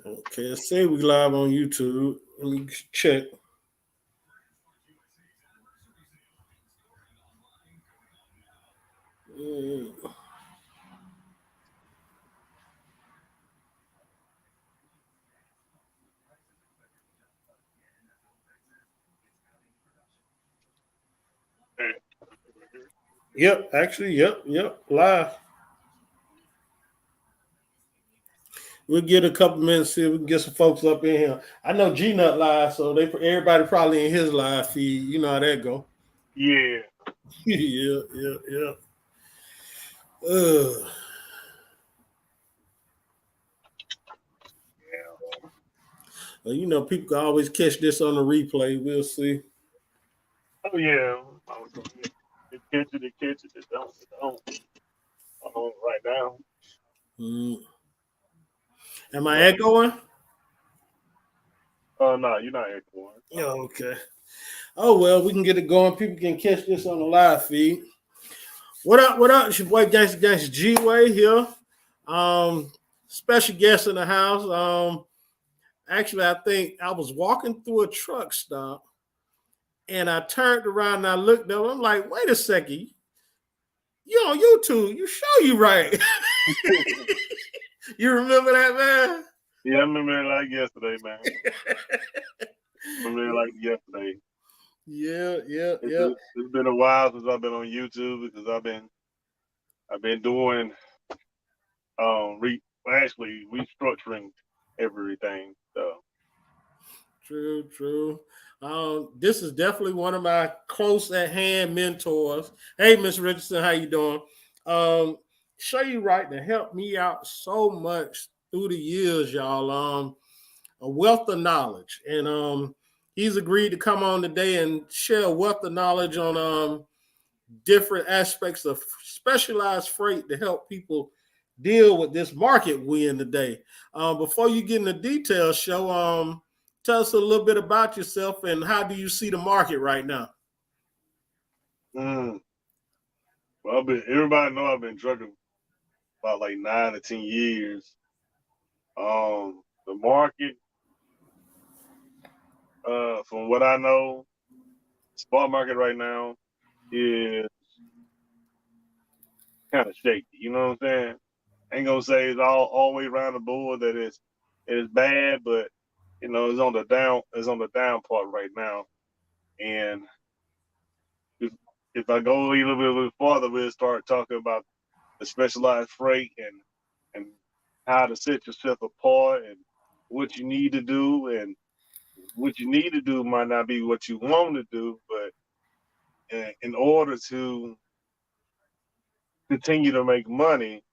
Okay, let's say we live on YouTube. Let me check. Mm, Yep, actually, yep, live. We'll get a couple minutes, see if we can get some folks up in here. I know G Nut live, so everybody probably in his live feed. You know how that go. Yeah. Yeah. Uh, you know, people can always catch this on the replay. We'll see. Oh yeah. I was gonna get it catch it, catch it, it don't. Right now. Mm. Am I But echoing? no, you're not echoing. Yeah, okay. Oh well, we can get it going. People can catch this on the live feed. What up? What up? It's your boy Gangsta G Way here. Um, special guest in the house. Actually, I think I was walking through a truck stop and I turned around and I looked up. I'm like, wait a second, you on YouTube? You show you right? You remember that, man? Yeah, I remember it like yesterday, man. Remember it like yesterday. Yeah. It's been a while since I've been on YouTube because I've been doing actually restructuring everything. So True. This is definitely one of my close at hand mentors. Hey, Miss Richardson, how you doing? Um, show you right to help me out so much through the years, y'all. A wealth of knowledge, and he's agreed to come on today and share a wealth of knowledge on different aspects of specialized freight to help people deal with this market we in today. Before you get in the details, show tell us a little bit about yourself and how do you see the market right now? mm, well, everybody know I've been trucking about like 9 to 10 years. The market, from what I know, spot market right now is kind of shaky. You know what I'm saying? Ain't gonna say it's all the way around the board that it's bad, but it's on the down part right now. And if if I go a little bit farther, we'll start talking about the specialized freight and how to set yourself apart and what you need to do and what you need to do might not be what you want to do, but in order to continue to make money,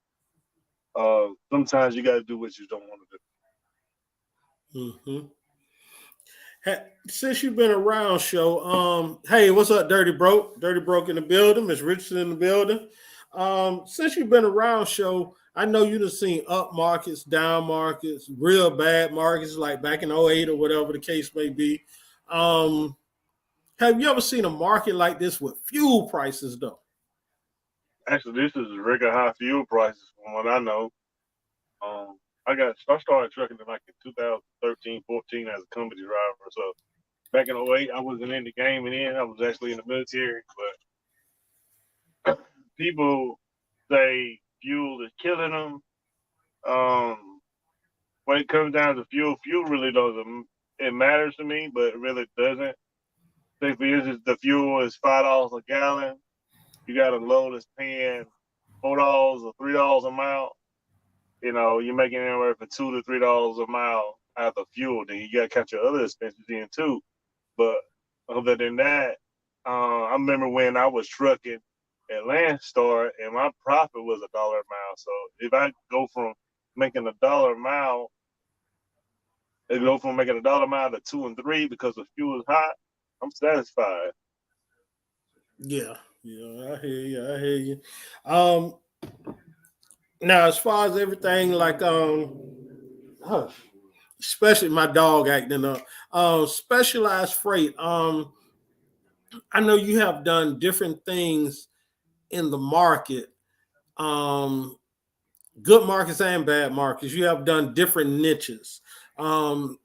sometimes you got to do what you don't want to Mm-hmm. Since you've been around, show, hey, what's up, Dirty Broke? Dirty Broke in the building, Miss Richardson in the building. Since you've been around, show, I know you've seen up markets, down markets, real bad markets, like back in '08 or whatever the case may be. Um, have you ever seen a market like this with fuel prices, though? do. Actually, this is record high fuel prices from what I know. Um, I started trucking in like in 2013, 14 as a company driver. So back in '08, I wasn't in the game and then I was actually in the military. But people say fuel is killing them. Um, when it comes down to fuel really doesn't. It matters to me, but it really doesn't. Say for instance, the fuel is $5 a gallon. You got a load that's paying $4 or $3 a mile. You're making anywhere from $2 to $3 a mile out of fuel. Then you got to catch your other expenses in too. But other than that, I remember when I was trucking at Landstar and my profit was $1 a mile. So if I go from making $1 a mile, it go from making $1 a mile to 2 and 3 because the fuel is hot. I'm satisfied. Yeah, I hear you. Um, Now, as far as everything, like huh, especially my dog acting up. Specialized freight. I know you have done different things in the market. Um, good markets and bad markets. You have done different niches. Um,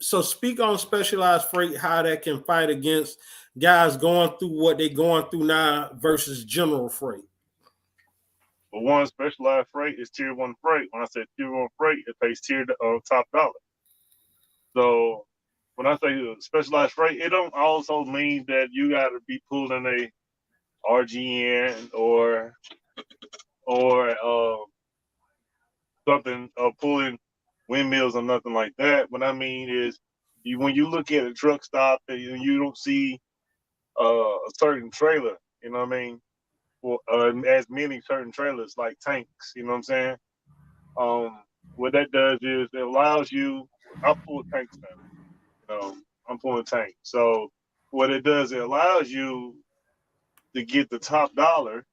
so speak on specialized freight, how that can fight against guys going through what they're going through now versus general freight. But one, specialized freight is tier one freight. When I say tier one freight, it pays top dollar. So when I say specialized freight, it don't also mean that you got to be pulling a RGN or something pulling windmills or nothing like that. What I mean is, when you look at a truck stop and you don't see a certain trailer, you know what I mean, or as many certain trailers like tanks, you know what I'm saying. Um, what that does is it allows you. I'll pull tanks now. I'm pulling tanks. So what it does, it allows you to get the top dollar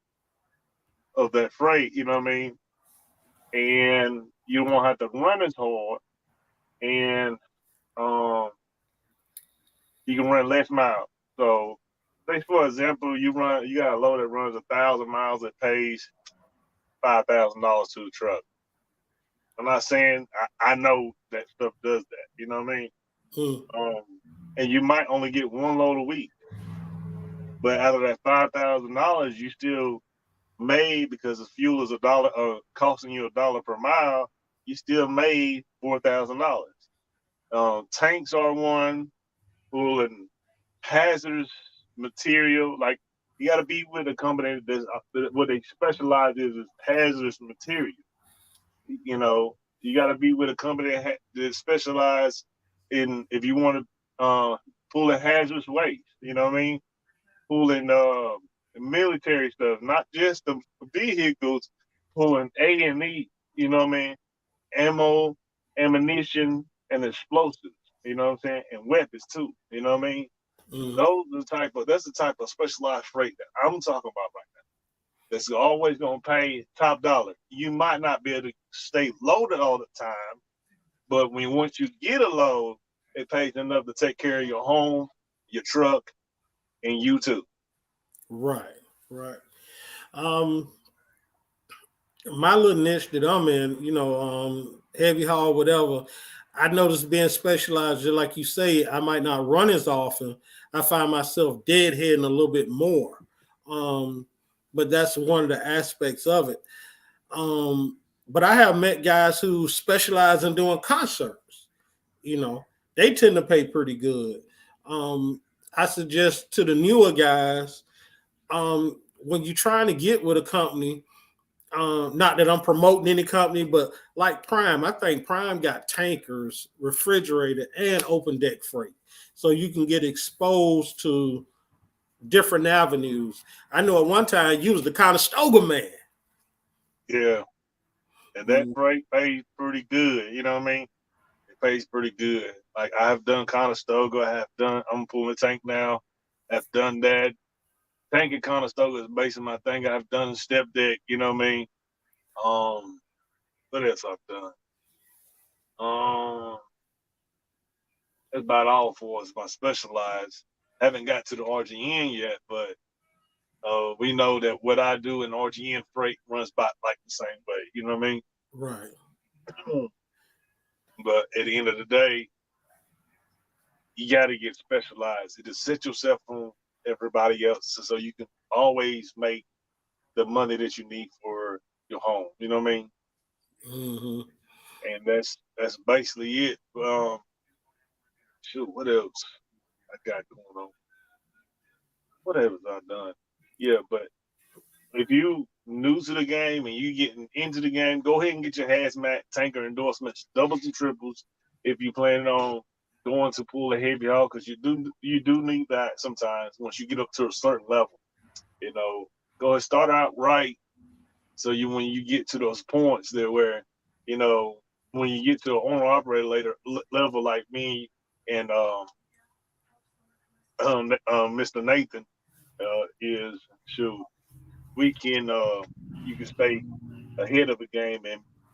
of that freight. You know what I mean, and you won't have to run as hard, and um, you can run less miles. So, say for example, you got a load that runs 1,000 miles that pays $5,000 to the truck. I'm not saying I know that stuff does that. You know what I mean? Mm, Um, and you might only get one load a week, but out of that $5,000, you still made, because the fuel is costing you $1 per mile. You still made $4,000. Tanks are one, pulling hazardous material. Like, you got to be with a company that's what they specialize is hazardous material. You got to be with a company that specialize in, if you want to pull in hazardous waste. You know what I mean? Pulling military stuff, not just the vehicles, pulling A&E. You know what I mean? Ammo, ammunition, and explosives. You know what I'm saying? And weapons too. You know what I mean? mm, That's the type of specialized freight that I'm talking about right now. That's always gonna pay top dollar. You might not be able to stay loaded all the time, but once you get a load, it pays enough to take care of your home, your truck, and you too. right, right. Um, my little niche that I'm in, heavy haul, whatever. I notice being specialized, just like you say, I might not run as often. I find myself deadheading a little bit more. Um, but that's one of the aspects of it. But I have met guys who specialize in doing concerts. You know, they tend to pay pretty good. Um, I suggest to the newer guys, when you're trying to get with a company, not that I'm promoting any company, but like Prime, I think Prime got tankers, refrigerated, and open deck freight. So you can get exposed to different avenues. I know at one time you was the Conestoga man. Yeah, and that Mm, freight pays pretty good. You know what I mean? It pays pretty good. Like, I have done Conestoga. I'm pulling a tank now. I've done that. Tank and Conestoga is basically my thing. I've done step deck. You know what I mean? Um, what else I've done? Um, that's about all for us. My specialized. Haven't got to the RGN yet, but we know that what I do in RGN freight runs about like the same way. You know what I right. mean? But at the end of the day, you got to get specialized. It is set yourself from everybody else, so you can always make the money that you need for your home. You know what I mean? Hmm. And that's basically it. Shoot, what else I got going on? What else I done? Yeah, but if you new to the game and you getting into the game, go ahead and get your hazmat tanker endorsements, doubles and triples, if you planning on going to pull a heavy haul, because you do need that sometimes once you get up to a certain level. You know, go and start out right, so when you get to those points there where, you know when you get to an owner operator later level like me and Mr. Nathan is, shoot, we can you can stay ahead of the game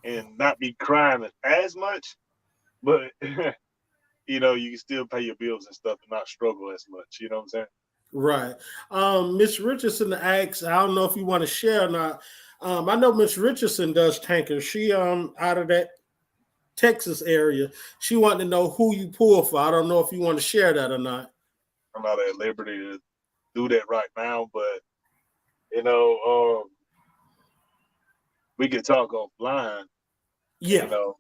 and not be crying as much, but you can still pay your bills and stuff and not struggle as much. You know what I'm saying? Right. Miss Richardson asks, I don't know if you want to share or not. I know Miss Richardson does tankers. She out of that Texas area. She wanted to know who you pull for. I don't know if you want to share that or not. I'm not at liberty to do that right now, but you know, we can talk offline. You Yeah. know,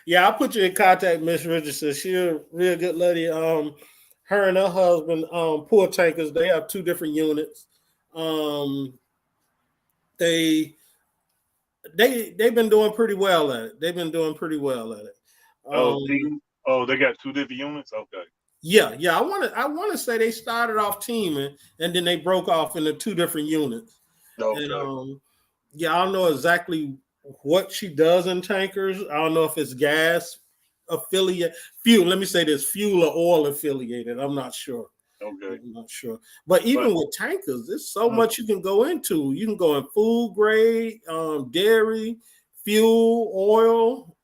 Yeah, I'll put you in contact, Miss Richardson. She's a real good lady. Her and her husband pull tankers. They have two different units. Um, they they've been doing pretty well at it. They've been doing pretty well at it. oh, Um, team. Oh, they got two different units. Okay, yeah. I want to say they started off teaming and then they broke off into two different units. And okay, yeah, I don't know exactly what she does in tankers. I don't know if it's gas affiliate fuel. Let me say this: fuel or oil affiliated. I'm not sure. okay. I'm not sure. But But even with tankers, there's so mm, much you can go into. You can go in food grade, dairy, fuel, oil.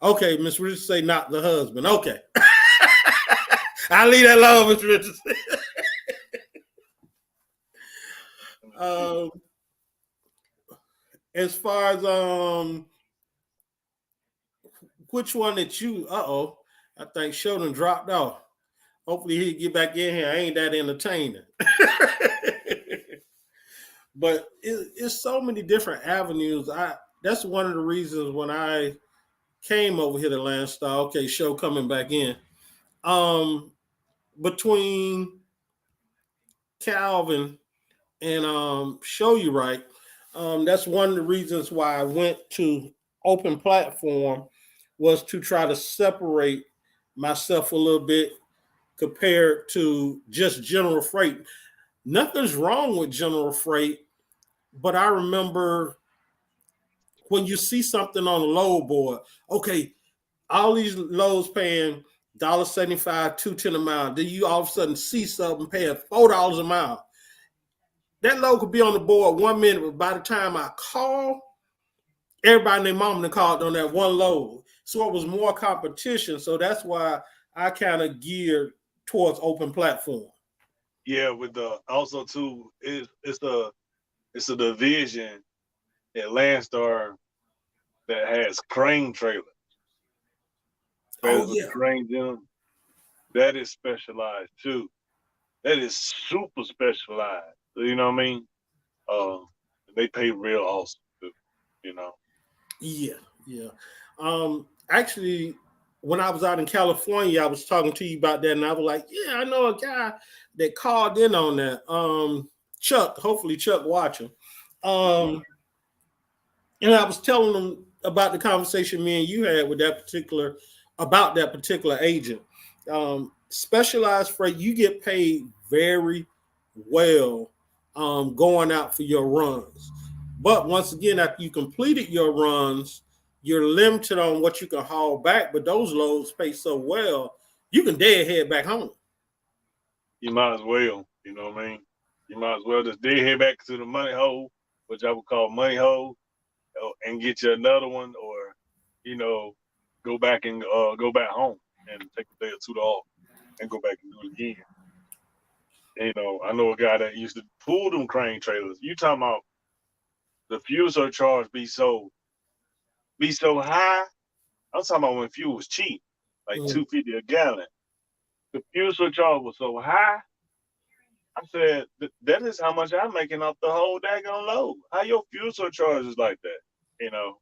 Okay, Miss Richardson say not the husband. Okay. I'll leave that alone, Miss Richardson. let me see. um, as far as which one that you I think Sheldon dropped off. Hopefully he'll get back in here. I ain't that entertaining. But it's so many different avenues. That's one of the reasons when I came over here to Landstar. Okay, show coming back in. Um, between Calvin and Show You Right, that's one of the reasons why I went to open platform was to try to separate myself a little bit compared to just general freight. Nothing's wrong with general freight, but I remember when you see something on a load board, okay, all these loads paying $1.75, $2.10 a mile. Then you all of a sudden see something paying $4 a mile. That load could be on the board 1 minute, but by the time I call, everybody and their mom done called on that one load. So it was more competition. So that's why I kind of geared towards open platform. Yeah, with the also too, it's a division at Landstar that has crane trailer. Oh Trailers with the yeah. cranes in them. That is specialized too. That is super specialized. You know what I mean? Uh, they pay real awesome too. You know. Yeah, yeah. Actually, when I was out in California, I was talking to you about that, and I was like, "Yeah, I know a guy that called in on that." Chuck, hopefully Chuck watching. Um, and I was telling him about the conversation me and you had with that particular about that particular agent. Specialized freight, you get paid very well going out for your runs. But once again, after you completed your runs, you're limited on what you can haul back. But those loads pay so well, you can dead head back home. You might as well. You know what I mean? You might as well just dig head back to the money hole, which I would call money hole, and get you another one, or you know, go back home and take a day or two off and go back and do it again. And, I know a guy that used to pull them crane trailers. You talking about the fuel surcharge be so high? I'm talking about when fuel was cheap, like Mm, $2.50 a gallon. The fuel surcharge was so high. I said, that is how much I'm making off the whole daggone load. How your fuel surcharge is like that? You know,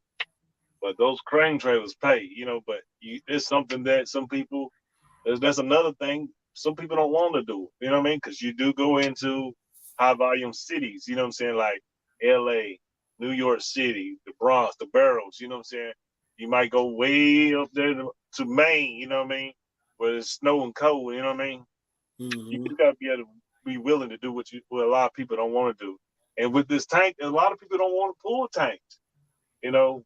but those crane trailers pay, but it's something that some people, that's another thing some people don't want to do. You know what I mean? Because you do go into high volume cities, you know what I'm saying? Like LA, New York City, the Bronx, the Barrows, you know what I'm saying? You might go way up there to Maine, you know what I mean? Where it's snow and cold, you know what I mean? You mm-hmm. got to be able to be willing to do what a lot of people don't want to do. And with this tank, a lot of people don't want to pull tanks. You know,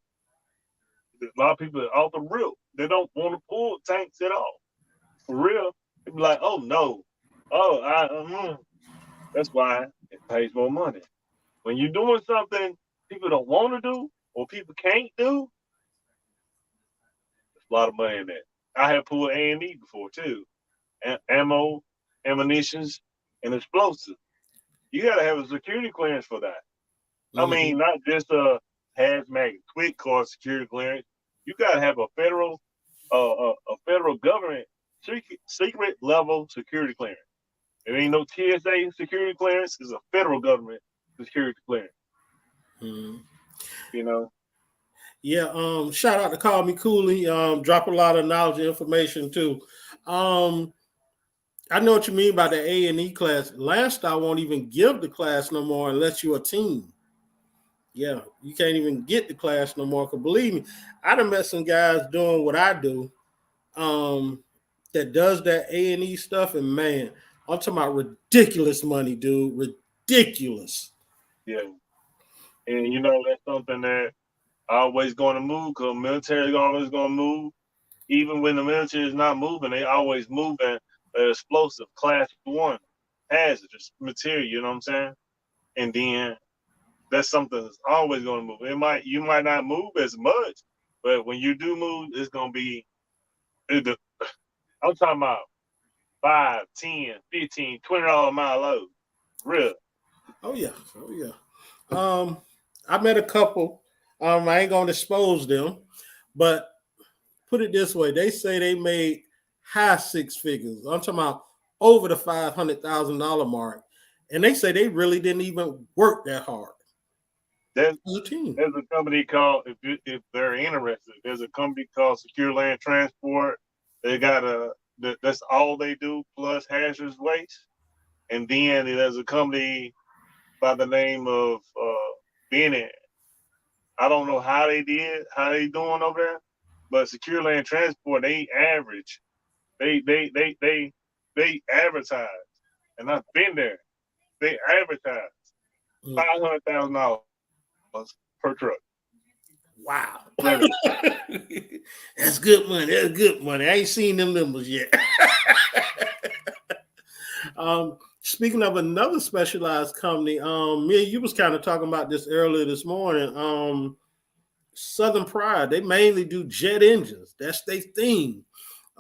a lot of people are off the rip. They don't want to pull tanks at all. For real, they be like, "Oh no, oh that's why it pays more money." When you're doing something people don't want to do or people can't do, there's a lot of money in that. I have pulled A&E before too, ammo, ammunitions, and explosives. you got to have a security clearance for that. I Mm-hmm. mean, not just a hazmat quick card security clearance. You got to have a federal government secret level security clearance. It ain't no TSA security clearance. It's a federal government security clearance. Mm-hmm. You know. Yeah. Shout out to Call Me Cooley. Drop a lot of knowledge and information too. Um, I know what you mean by the A&E class. Last I won't even give the class no more unless you're a team. Yeah, you can't even get the class no more. Cause believe me, I done met some guys doing what I do, that does that A&E stuff, and man, I'm talking about ridiculous money, dude. Ridiculous. Yeah. And you know that's something that always going to move because military is always going to move. Even when the military is not moving, they always moving explosive class one hazardous material. You know what I'm saying? And then that's something that's always going to move. You might not move as much, but when you do move, it's going to be. I'm talking about 5, 10, 15, $20 a mile load. Real. Oh yeah, oh yeah. Um, I met a couple. I ain't gonna expose them, but put it this way: they say they made high six figures. I'm talking about over the $500,000 mark, and they say they really didn't even work that hard There's as a team. there's a company called if they're interested. There's a company called Secure Land Transport. They got that's all they do plus hazardous waste. And then there's a company by the name of Bennett. I don't know how they doing over there, but Secure Land Transport they average. They advertise, and I've been there. They advertise Mm. $500,000 per truck. Wow, Literally. that's good money. That's good money. I ain't seen them numbers yet. Speaking of another specialized company, me and you was kind of talking about this earlier this morning. Southern Pride, they mainly do jet engines. That's their thing.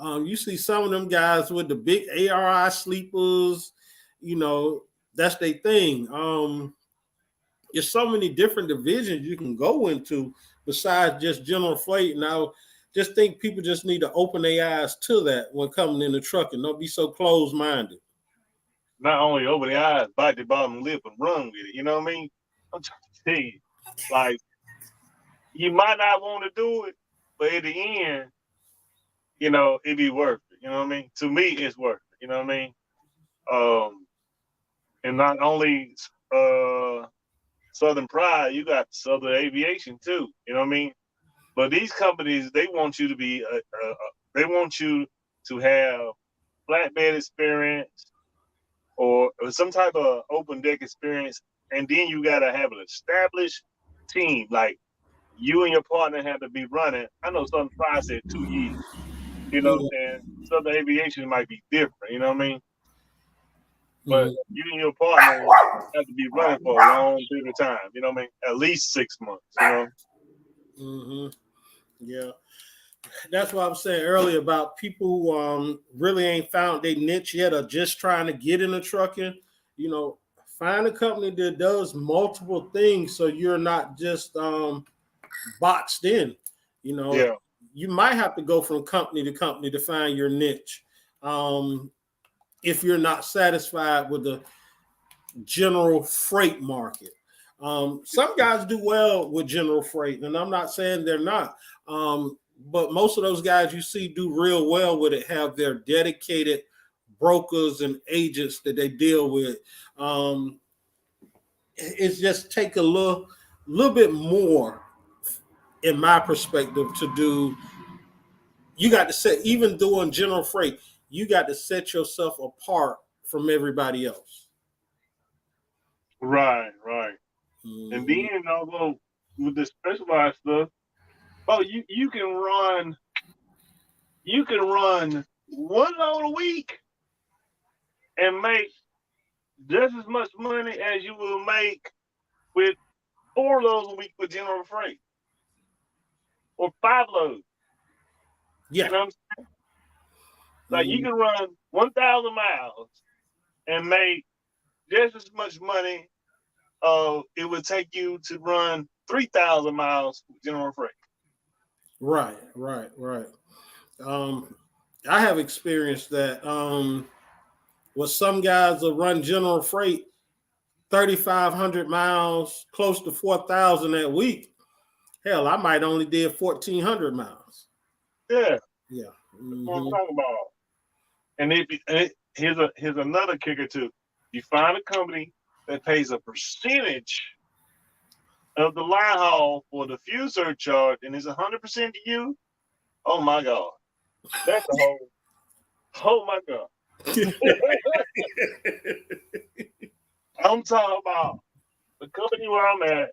You see some of them guys with the big ARI sleepers, you know, that's their thing. There's so many different divisions you can go into besides just general freight. Now, just think people just need to open their eyes to that when coming into trucking. Don't be so closed minded. Not only over the eyes, bite the bottom lip and run with it. You know what I mean? I'm trying to tell you, like you might not want to do it, but at the end, it'd be worth it. You know what I mean? To me, it's worth it. You know what I mean? Um, and not only uh Southern Pride, you got Southern Aviation too. You know what I mean? But these companies, they want you to be, they want you to have flatbed experience or some type of open deck experience, and then you got to have an established team. Like you and your partner have to be running. I know Southern Pride said 2 years. You know what Yeah. I'm saying? Southern Aviation might be different. You know what I mean? But Mhm. you and your partner have to be running for a long period of time. You know what I mean? At least 6 months. You know? Mhm. Yeah. That's what I was saying earlier about people who really ain't found their niche yet or just trying to get into trucking. You know, find a company that does multiple things so you're not just boxed in. You know, Yeah. you might have to go from company to company to find your niche. Um, if you're not satisfied with the general freight market. Some guys do well with general freight, and I'm not saying they're not. But most of those guys you see do real well with it have their dedicated brokers and agents that they deal with. It's just take a little bit more, in my perspective, to do. You got to set, even doing general freight, you got to set yourself apart from everybody else. Right. Right. And Mhm. then although with the specialized stuff, oh, you can run one load a week and make just as much money as you will make with 4 loads a week with general freight or 5 loads. You Yeah. know what I'm saying? Like you Mhm. can run 1,000 miles and make just as much money it would take you to run 3,000 miles with general freight. Right, right, right. Um, I have experienced that. With some guys that run general freight 3,500 miles, close to 4,000 that week. Hell, I might only did 1,400 miles. Yeah, Yeah. that's what I'm Mm-hmm. talking about. Here's another kicker too. You find a company that pays a percentage of the line haul for the fuel surcharge and it's 100% to you. Oh my god, that's a whole. Oh my god, I'm talking about the company where I'm at.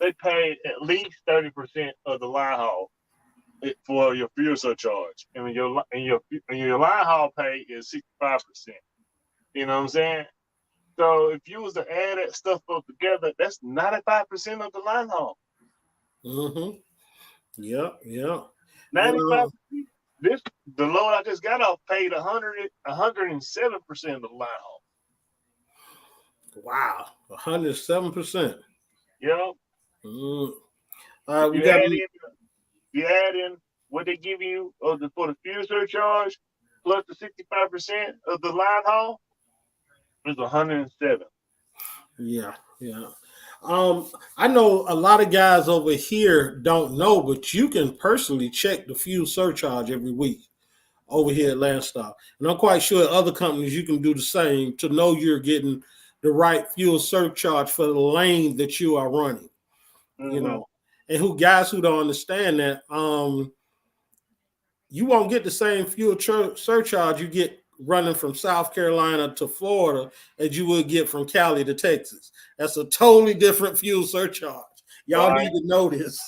They pay at least 30% of the line haul for your fuel surcharge, and your line haul pay is 65%. You know what I'm saying? So if you was to add that stuff up together, that's 95% of the line haul. Mm-hmm. Yeah, yeah. And 95%. This the load I just got off paid 107% of the line haul. wow, 107%. You know, Mm. if We you got add in what they give you for the fuel surcharge plus the 65% of the line haul is 107. yeah, yeah. I know a lot of guys over here don't know, but you can personally check the fuel surcharge every week over here at Landstar. And I'm quite sure other companies you can do the same to know you're getting the right fuel surcharge for the lane that you are running, you Mm-hmm. know. And who guys who don't understand that, you won't get the same fuel surcharge you get running from South Carolina to Florida as you would get from Cali to Texas. That's a totally different fuel surcharge. Y'all Right. need to know this.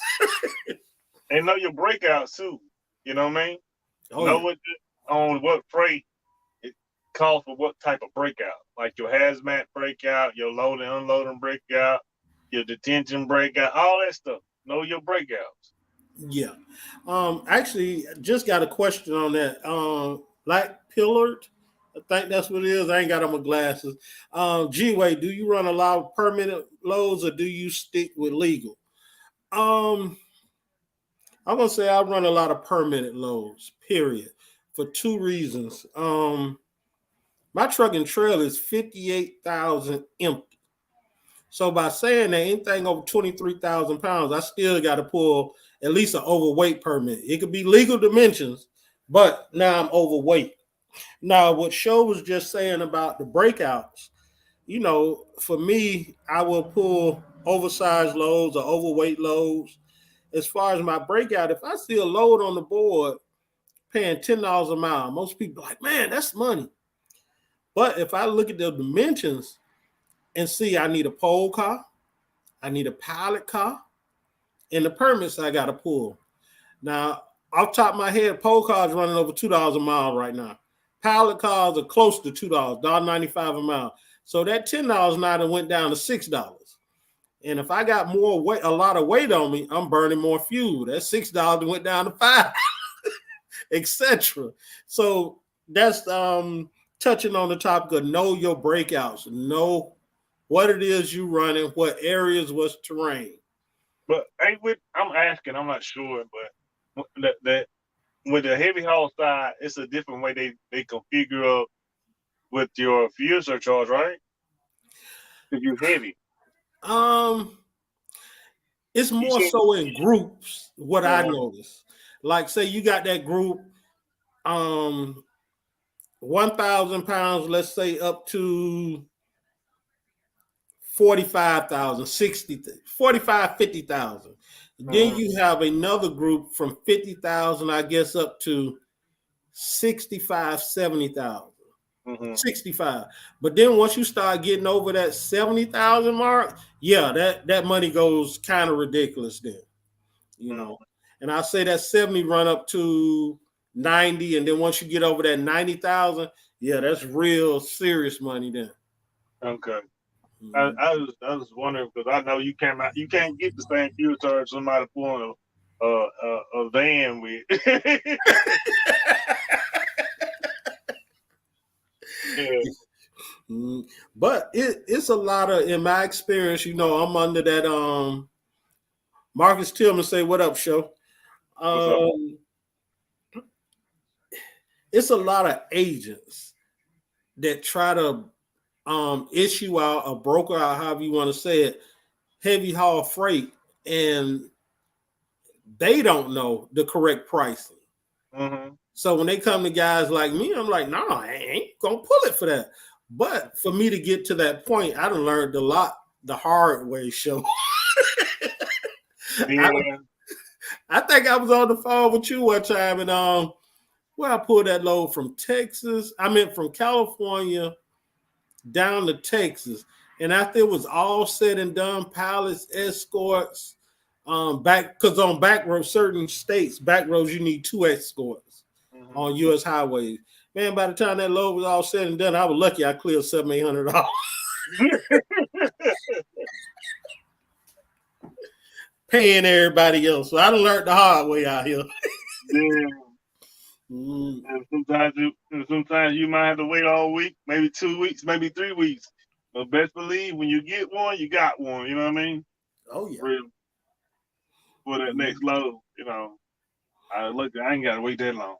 And know your breakouts too. You know what I mean? Oh Know yeah. what freight it calls for what type of breakout. Like your hazmat breakout, your load and unloading breakout, your detention breakout, all that stuff. Know your breakouts. Yeah. Actually, just got a question on that. Black pillared. I think that's what it is. I ain't got on my glasses. G-Way, do you run a lot of permanent loads or do you stick with legal? Um, I'm gonna say I run a lot of permanent loads, period. For two reasons. My truck and trailer is 58,000 empty. So by saying that anything over 23,000 pounds, I still got to pull at least an overweight permit. It could be legal dimensions, but now I'm overweight. Now, what Show was just saying about the breakouts, for me, I will pull oversized loads or overweight loads. As far as my breakout, if I see a load on the board paying $10 a mile, most people are like, man, that's money. But if I look at the dimensions and see I need a pole car, I need a pilot car, and the permits I got to pull. Now, off top of my head, pole cars running over $2 a mile right now. Pilot cars are close to $2, $1.95 a mile. So that $10 now went down to $6. And if I got more weight, a lot of weight on me, I'm burning more fuel. That $6 went down to $5, etc. So that's touching on the topic of know your breakouts, know what it is you running, what areas, what's terrain. But I'm asking, I'm not sure, but that with the heavy haul side, it's a different way they configure up with your fuel surcharge, right? If you're heavy, Um, it's you more should. so in groups, what I Uh-huh. notice. Like, say you got that group, um, 1,000 pounds, let's say up to 45,000, 60, 45, 50,000. Then Uh-huh. you have another group from 50,000, I guess, up to 65, 70,000. Uh-huh. 65. But then once you start getting over that 70,000 mark, yeah, that money goes kind of ridiculous then, you Uh-huh. know. And I say that 70 run up to 90. And then once you get over that 90,000, yeah, that's real serious money then. Okay. Mhm. I was wondering because I know you can't get the same fuel charge somebody pulling a van with. Yeah. But it's a lot of, in my experience, I'm under that Marcus Tillman say, "What up, show?" What's up? It's a lot of agents that try to issue out a broker out, however you want to say it, heavy haul freight, and they don't know the correct pricing. Mm-hmm. So when they come to guys like me, I'm like, no, I ain't gonna pull it for that. But for me to get to that point, I done learned a lot the hard way, show. Yeah. I think I was on the phone with you one time, and where I pulled that load from Texas. I meant from California down to Texas. And after it was all said and done, pilots, escorts, back, because on back roads, certain states, back roads, you need 2 escorts on US highways. Man, by the time that load was all said and done, I was lucky I cleared $700-800. Paying everybody else. So I done learned the hard way out here. Yeah. And sometimes you might have to wait all week, maybe 2 weeks, maybe 3 weeks. But best believe when you get one, you got one. You know what I mean? Oh yeah. Real, for that next load, I ain't gotta wait that long.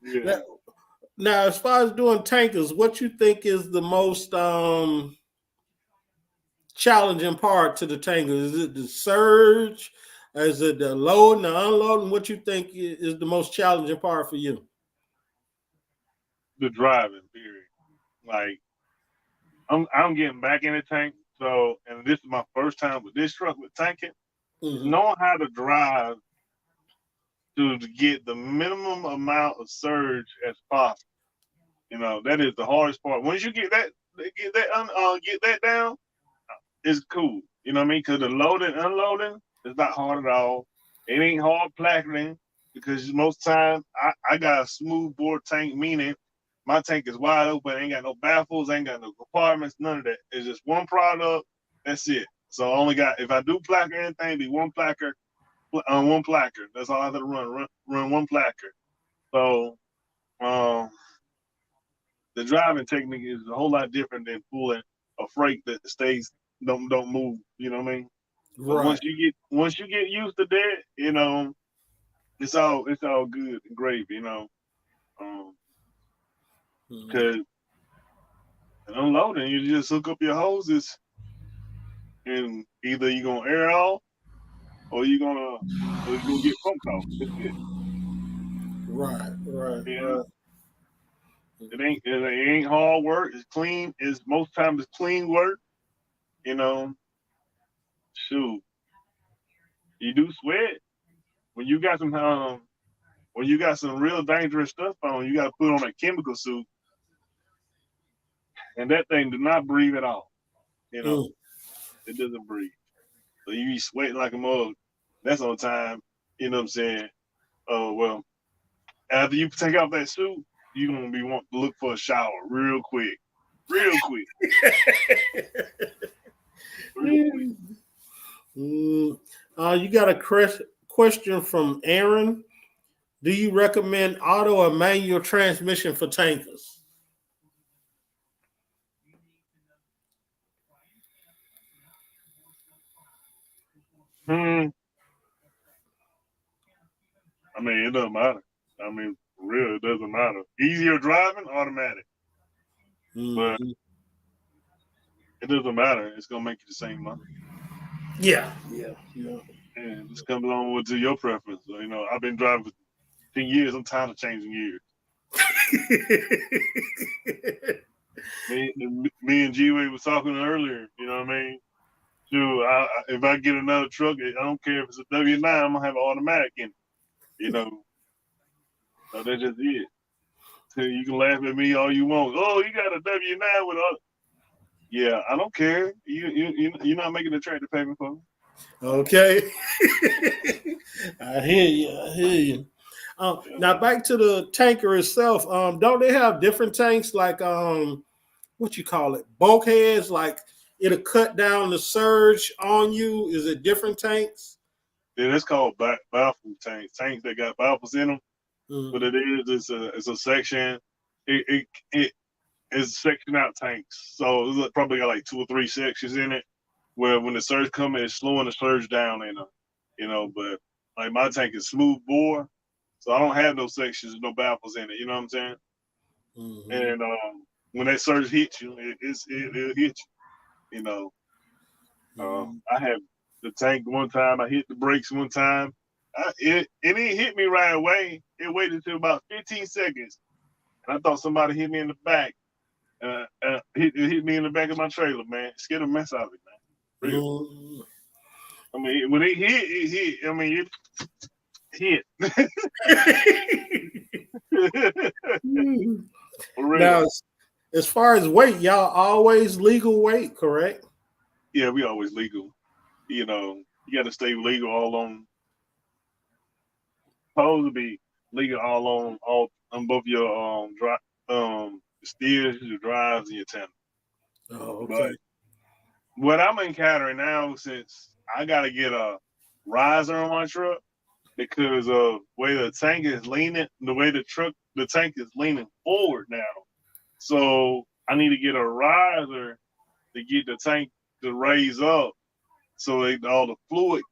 Yeah. Now, as far as doing tankers, what you think is the most challenging part to the tanker? Is it the surge? Is it the loading, the unloading? What you think is the most challenging part for you? The driving period. Like I'm getting back in the tank, so and this is my first time with this truck with tanking. Knowing how to drive to get the minimum amount of surge as possible. That is the hardest part. Once you get that down, it's cool. You know what I mean? Because the loading, unloading is not hard at all. It ain't hard placarding because most time I got a smooth bore tank, meaning my tank is wide open. Ain't got no baffles, ain't got no compartments, none of that. It's just one product. That's it. So I only got, if I do placard anything, be one placard on one placard. That's all I have to run one placard. So the driving technique is a whole lot different than pulling a freight that stays don't move. You know what I mean? But Right. once you get used to that, it's all good and gravy. Because unloading, you just hook up your hoses, and either you're gonna air off or you're gonna get pumped off. That's it. Right. Yeah. It ain't hard work. It's clean. It's most times it's clean work. You know, shoot, you do sweat when you got some real dangerous stuff on. You got to put on a chemical suit, and that thing do not breathe at all. It doesn't breathe. So you be sweating like a mug. That's on time. You know what I'm saying? Oh well, after you take off that suit, you're gonna be wanting to look for a shower real quick. Real quick. You got a question from Aaron. Do you recommend auto or manual transmission for tankers? I mean, it doesn't matter. I mean, for real, it doesn't matter. Easier driving, automatic. But it doesn't matter. It's gonna make you the same money. Yeah. And just come along with your preference. So, I've been driving for 10 years. I'm tired of changing gears. me and G-Way was talking earlier. You know what I mean? Sure, if I get another truck, I don't care if it's a W9, I'm gonna have an automatic in it. So that's just it. So you can laugh at me all you want. Oh, you got a W9 with a. Yeah, I don't care. You're not making a tractor payment for me. Okay. I hear you. Now back to the tanker itself. Don't they have different tanks like what you call it, bulkheads? Like it'll cut down the surge on you. Is it different tanks? Yeah, that's called baffle tanks. Tanks that got baffles in them. What it is, it's a section. It is section out tanks. So it's probably got like 2 or 3 sections in it. Where when the surge coming, it's slowing the surge down in them. But like my tank is smooth bore, so I don't have no sections, no baffles in it. You know what I'm saying? Mm-hmm. And when that surge hits you, it'll hit you. You know, I had the tank one time. I hit the brakes one time. It didn't hit me right away. It waited until about 15 seconds, and I thought somebody hit me in the back. It hit me in the back of my trailer, man. It scared the mess out of me, man. Real. Mm-hmm. I mean, when it hit. I mean, it hit. For real. Now, as far as weight, y'all always legal weight, correct? Yeah, we always legal. You got to stay legal all on. Supposed to be legal all on both your steers, your drives, and your tenders. Oh, okay. But what I'm encountering now, since I got to get a riser on my truck because of the way the tank is leaning, the way the tank is leaning forward now. So I need to get a riser to get the tank to raise up, so all the fluid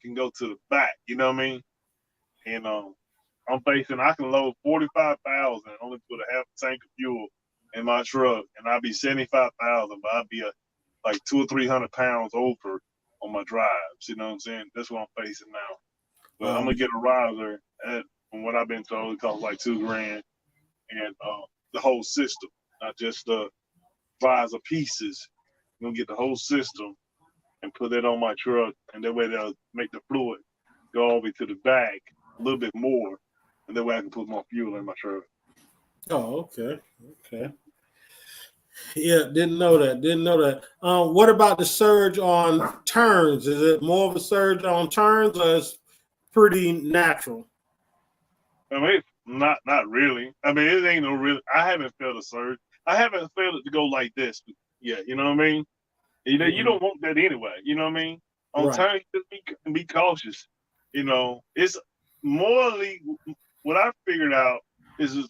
can go to the back. You know what I mean? And I can load 45,000, only put a half tank of fuel in my truck, and I'll be 75,000, but I'll be like 200 or 300 pounds over on my drives. You know what I'm saying? That's what I'm facing now. But I'm gonna get a riser. From what I've been told, it costs like $2,000, and the whole system, not just the riser pieces. I'm gonna get the whole system and put it on my truck, and that way they'll make the fluid go all the way to the back a little bit more, and that way I can put more fuel in my truck. Oh, okay. Okay. Yeah, didn't know that. Didn't know that. What about the surge on turns? Is it more of a surge on turns, or is pretty natural? I mean, not really. I mean, it ain't no real. I haven't felt a surge. I haven't felt it to go like this yet. You know what I mean? You don't want that anyway. You know what I mean? On Right. turns, just be cautious. It's morally what I figured out is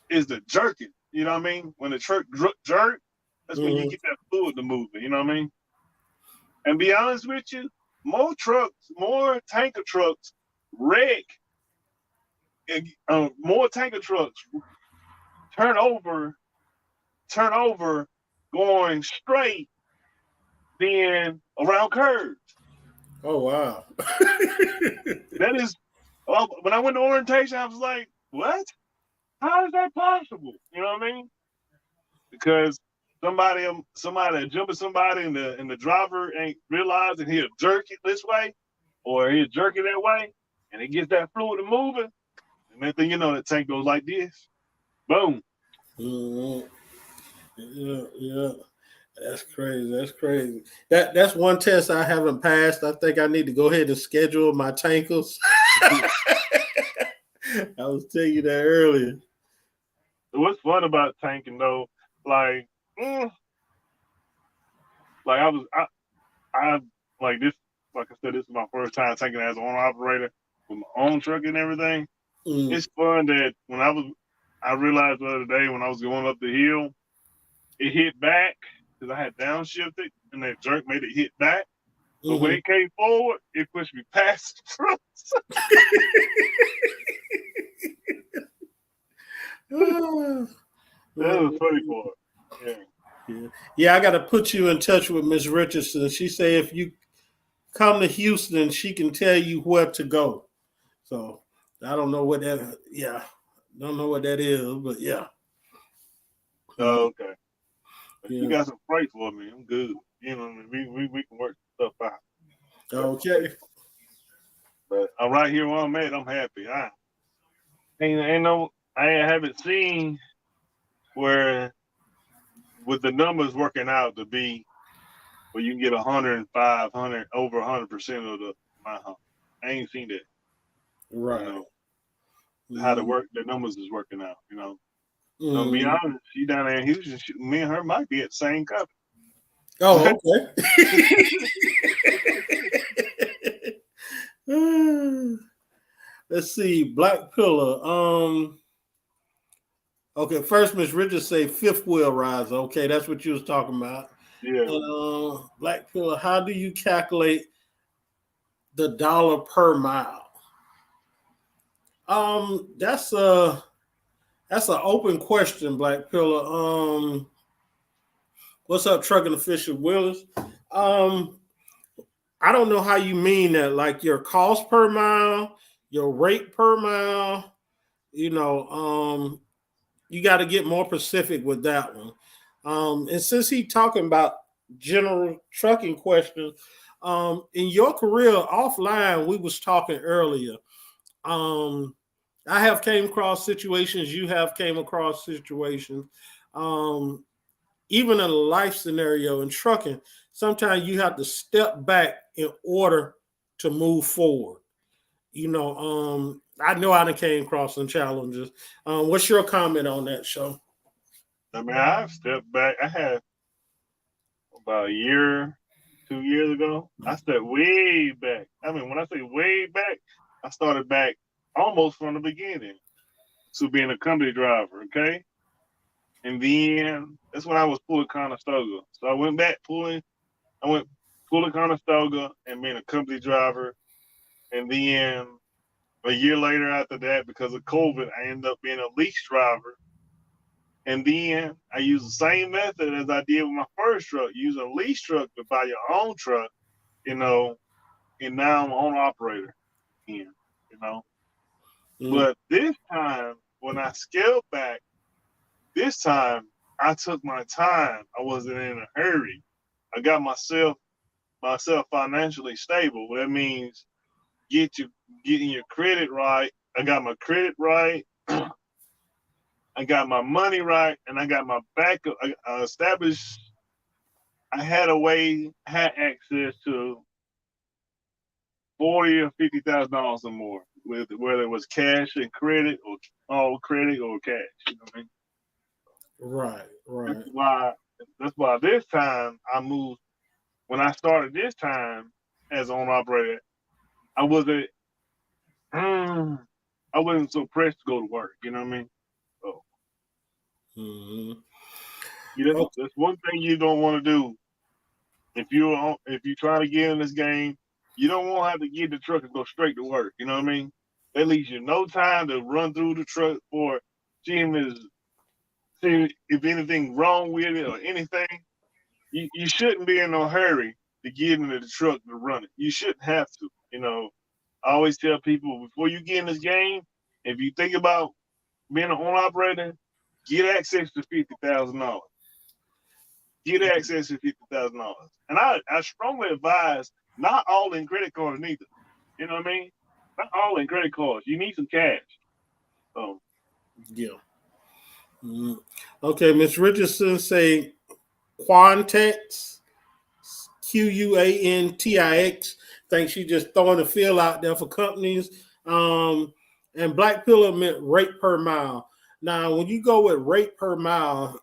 the jerking. You know what I mean? When the truck jerk, that's when you get that fluid to moving. You know what I mean? And be honest with you, more tanker trucks wreck. More tanker trucks turn over going straight than around curves. Oh wow. That is, when I went to orientation, I was like, what? How is that possible? You know what I mean? Because somebody jumping somebody and the driver ain't realizing he'll jerk it this way or he'll jerk it that way, and it gets that fluid moving, and then thing you know, that tank goes like this. Boom. Yeah, yeah. That's crazy. That's crazy. That's one test I haven't passed. I think I need to go ahead and schedule my tankers. I was telling you that earlier. What's fun about tanking though, like I like this. Like I said, this is my first time tanking as an owner operator with my own truck and everything. It's fun that I realized the other day when I was going up the hill, it hit back because I had downshifted and that jerk made it hit back. But when it came forward, it pushed me past the trucks. That was funny for it. Yeah. I got to put you in touch with Miss Richardson. She said if you come to Houston, she can tell you where to go. So I don't know what that. Yeah, don't know what that is, but yeah. Oh, okay. Yeah. You got some freight for me. I'm good. You know, we can work stuff out. Okay. But I'm right here where I'm at. I'm happy. I haven't seen where with the numbers working out to be where you can get 105, over 100% of the amount. I ain't seen that. Right. You know, how the numbers is working out. You know, to be honest, she down there in Houston. Me and her might be at the same company. Oh, okay. Let's see, Black Pillar. Okay, first Miss Richards say fifth wheel riser. Okay, that's what you was talking about. Yeah. And Black Pillar, how do you calculate the dollar per mile? That's an open question, Black Pillar. What's up, trucking official Willis? Um, I don't know how you mean that, like your cost per mile, your rate per mile. You know, you got to get more specific with that one. And since he talking about general trucking questions, in your career offline, we was talking earlier. Um, I have came across situations. You have came across situations. Um, Even in a life scenario in trucking, sometimes you have to step back in order to move forward. I know I done came across some challenges. What's your comment on that, show? I mean, I've stepped back. I had about a year, 2 years ago. I stepped way back. I mean, when I say way back, I started back almost from the beginning to being a company driver. Okay, and then that's when I was pulling Conestoga. So I went back pulling. I went pulling Conestoga and being a company driver, and then a year later after that, because of COVID, I ended up being a lease driver. And then I used the same method as I did with my first truck. Use a lease truck to buy your own truck, you know, and now I'm an owner operator again, you know. Mm, But this time, when I scaled back, this time I took my time. I wasn't in a hurry. I got myself financially stable. That means getting your credit right. I got my credit right. I got my money right, and I got my backup. I established. I had a way, had access to $40,000 or $50,000 or more, with whether it was cash and credit or all credit or cash. You know what I mean? right, That's right. why. That's why this time I moved. When I started this time as owner operator, I wasn't. I wasn't so pressed to go to work. You know what I mean? So Mm-hmm. that's one thing you don't want to do if you try to get in this game. You don't want to have to get the truck and go straight to work. You know what I mean? That leaves you no time to run through the truck for see if anything wrong with it or anything. You shouldn't be in no hurry to get into the truck to run it. You shouldn't have to. You know, I always tell people before you get in this game, if you think about being an owner operator, get access to $50,000. Get access to $50,000. And I strongly advise not all in credit cards neither. You know what I mean? Not all in credit cards. You need some cash. So Yeah. Mm-hmm. Okay, Miss Richardson say Quantex, Quantix. Think she just throwing a feel out there for companies. And Black Pillar meant rate per mile. Now, when you go with rate per mile,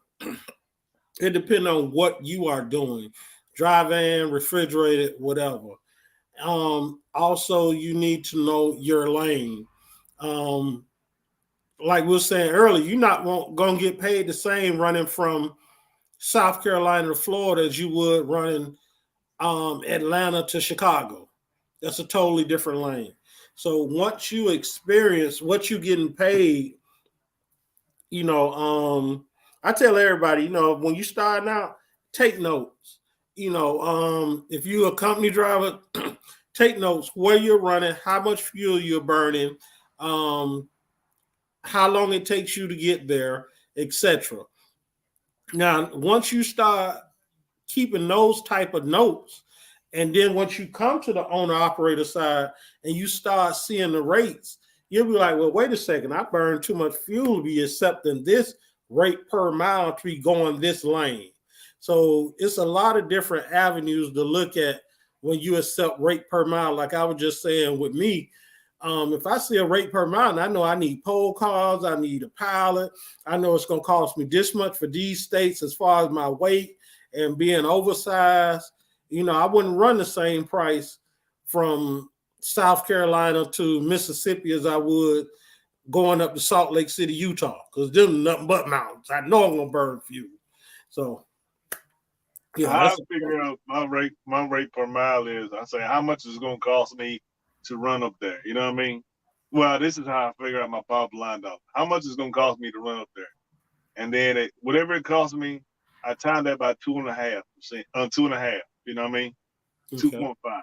it depends on what you are doing, drive-in, refrigerated, whatever. Also, you need to know your lane. Um, like we were saying earlier, you're not going to get paid the same running from South Carolina to Florida as you would running Atlanta to Chicago. That's a totally different lane. So once you experience what you're getting paid, you know, I tell everybody, when you starting out, take notes. If you're a company driver, take notes where you're running, how much fuel you're burning, um, how long it takes you to get there, etc. Now, once you start keeping those type of notes, and then once you come to the owner operator side and you start seeing the rates, you'll be like, well, wait a second, I burned too much fuel to be accepting this rate per mile to be going this lane. So it's a lot of different avenues to look at when you accept rate per mile. Like I was just saying with me, if I see a rate per mile, and I know I need pole cars, I need a pilot, I know it's going to cost me this much for these states as far as my weight and being oversized, I wouldn't run the same price from South Carolina to Mississippi as I would going up to Salt Lake City, Utah, because them nothing but mountains. I know I'm gonna burn fuel. So yeah, How I that's figure out my rate per mile is I say how much is it gonna cost me to run up there. You know what I mean? Well, this is how I figure out my bottom line dollar. How much is it gonna cost me to run up there? And then whatever it costs me, I time that by 2.5%, 2.5. You know what I mean? okay. 2.5,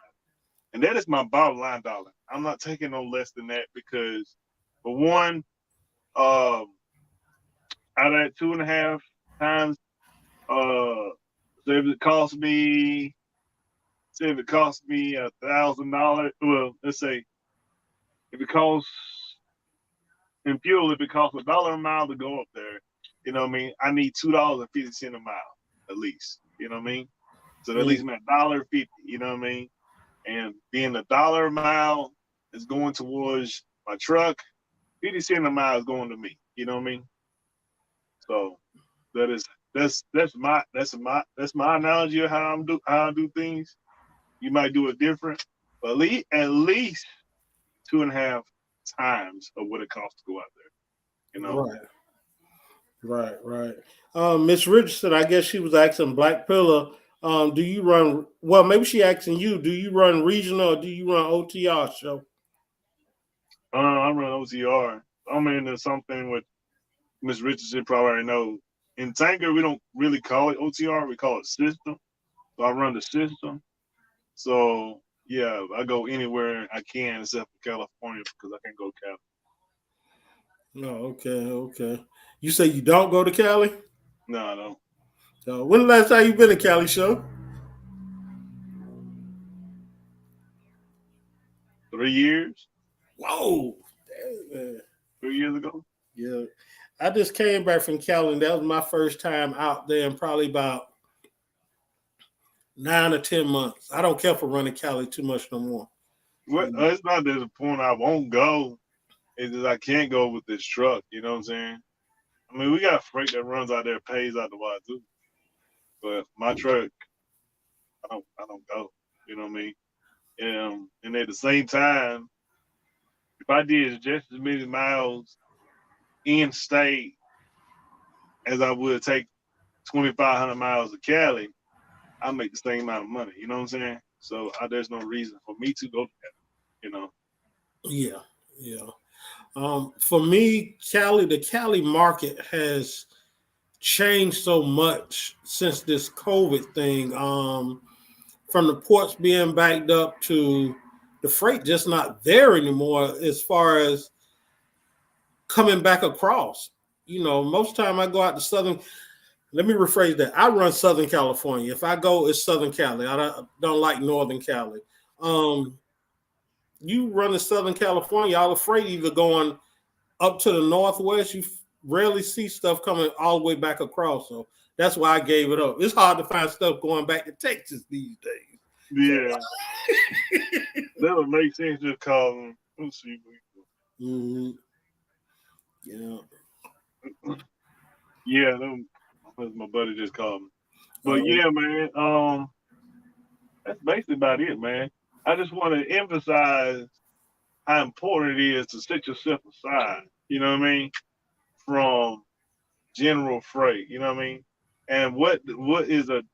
and that is my bottom line dollar. I'm not taking no less than that because, for one, out of that 2.5 times, uh, so if it costs me $1,000, well, let's say if it costs in fuel, if it costs $1 a mile to go up there, you know what I mean? I need $2.50 a mile at least. You know what I mean? So that leaves me $1.50. You know what I mean? And being $1 a mile is going towards my truck, 50 cents a mile is going to me. You know what I mean? So that is that's my analogy of how I do things. You might do it different, but at least 2.5 times of what it costs to go out there. You know. Right, right. Miss Richardson, I guess she was asking Black Pillar. Do you run? Well, maybe she asking you. Do you run regional or do you run OTR show? I run OTR. I'm into something with Miss Richardson probably already know. In Tanker, we don't really call it OTR. We call it system. So I run the system. So yeah, I go anywhere I can except for California because I can't go to Cali. No, okay. You say you don't go to Cali? No, I don't. So when the last time you been to Cali show? 3 years. Whoa, dang, man. 3 years ago. Yeah. I just came back from Cali and that was my first time out there in probably about 9 or 10 months. I don't care for running Cali too much no more. What? It's not that the point I won't go. It's just I can't go with this truck. You know what I'm saying? I mean, we got freight that runs out there, pays out the wazoo. But my truck, I don't go. You know what I mean? And at the same time, if I did just as many miles in state as I would take 2,500 miles to Cali, I make the same amount of money. You know what I'm saying? So there's no reason for me to go to Cali. You know. Yeah. For me, the Cali market has changed so much since this COVID thing. From the ports being backed up to the freight just not there anymore as far as coming back across. Most time I go out to Southern. Let me rephrase that. I run Southern California. If I go, it's Southern Cali. I don't like Northern Cali. You run to Southern California, all the freight either going up to the northwest. You rarely see stuff coming all the way back across. So that's why I gave it up. It's hard to find stuff going back to Texas these days. Yeah, that would make sense. Just call them. Let's see. Mm-hmm. Yeah. Yeah, them, my buddy just called me. But Um, yeah, man. That's basically about it, man. I just want to emphasize how important it is to set yourself aside. You know what I mean? From general freight. You know what I mean? And what is the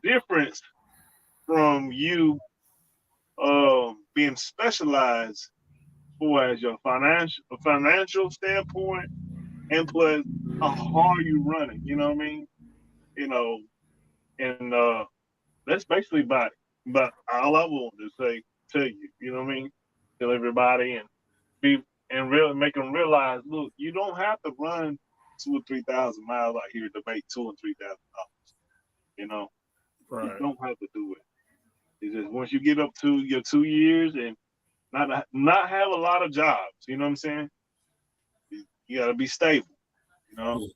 difference from you being specialized for as your financial standpoint and plus how hard you running. You know what I mean? You know, and that's basically about it. But all I want to tell you, you know what I mean? Tell everybody and be and really make them realize, look, you don't have to run 2 or 3 thousand miles out here to make $2,000 and $3,000. You know, you right. don't have to do it. It's just once you get up to your 2 years and not have a lot of jobs, you know what I'm saying? You got to be stable. You know,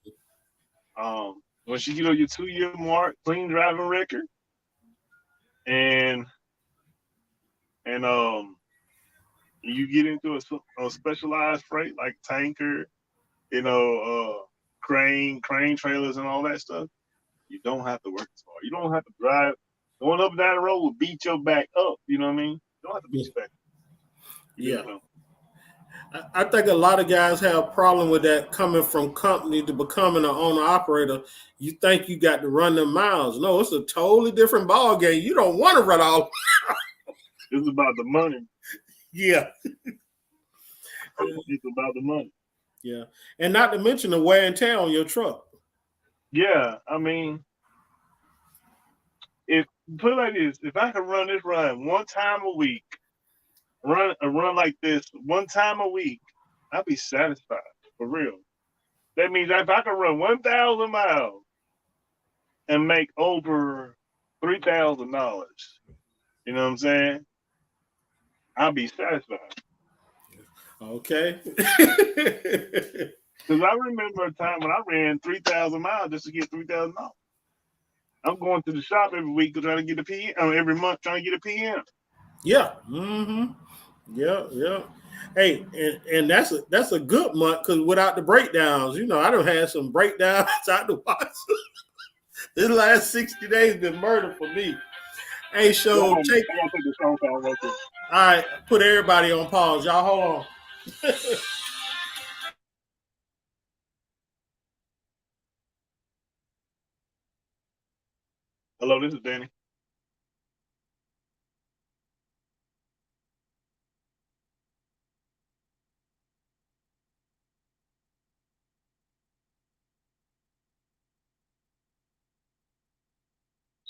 once you get on your 2 year mark, clean driving record, and and you get into a specialized freight like tanker, you know, crane trailers and all that stuff, you don't have to work as hard. You don't have to drive. Going up and down the road will beat your back up. You know what I mean? You don't have to be spectacle. You Yeah. really don't. I think a lot of guys have a problem with that coming from company to becoming an owner operator. You think you got to run them miles. No, it's a totally different ball game. You don't want to run all. It's about the money. Yeah. It's about the money. Yeah. And not to mention the wear and tear on your truck. Yeah, I mean, if put it like this, if I could run this run one time a week, run a run like this one time a week, I'd be satisfied for real. That means if I could run 1,000 miles and make over $3,000, you know what I'm saying? I'll be satisfied. Okay. Because I remember a time when I ran 3,000 miles just to get $3,000. I'm going to the shop every week to try to get a PM, every month trying to get a PM. Yeah. Mm-hmm. Yeah. Yeah. Hey, and that's a good month because without the breakdowns, I don't have some breakdowns out the box. This last 60 days been murder for me. Hey, Yeah, so take I gotta take this phone call real quick. all right, put everybody on pause. Y'all hold on. Hello, this is Danny.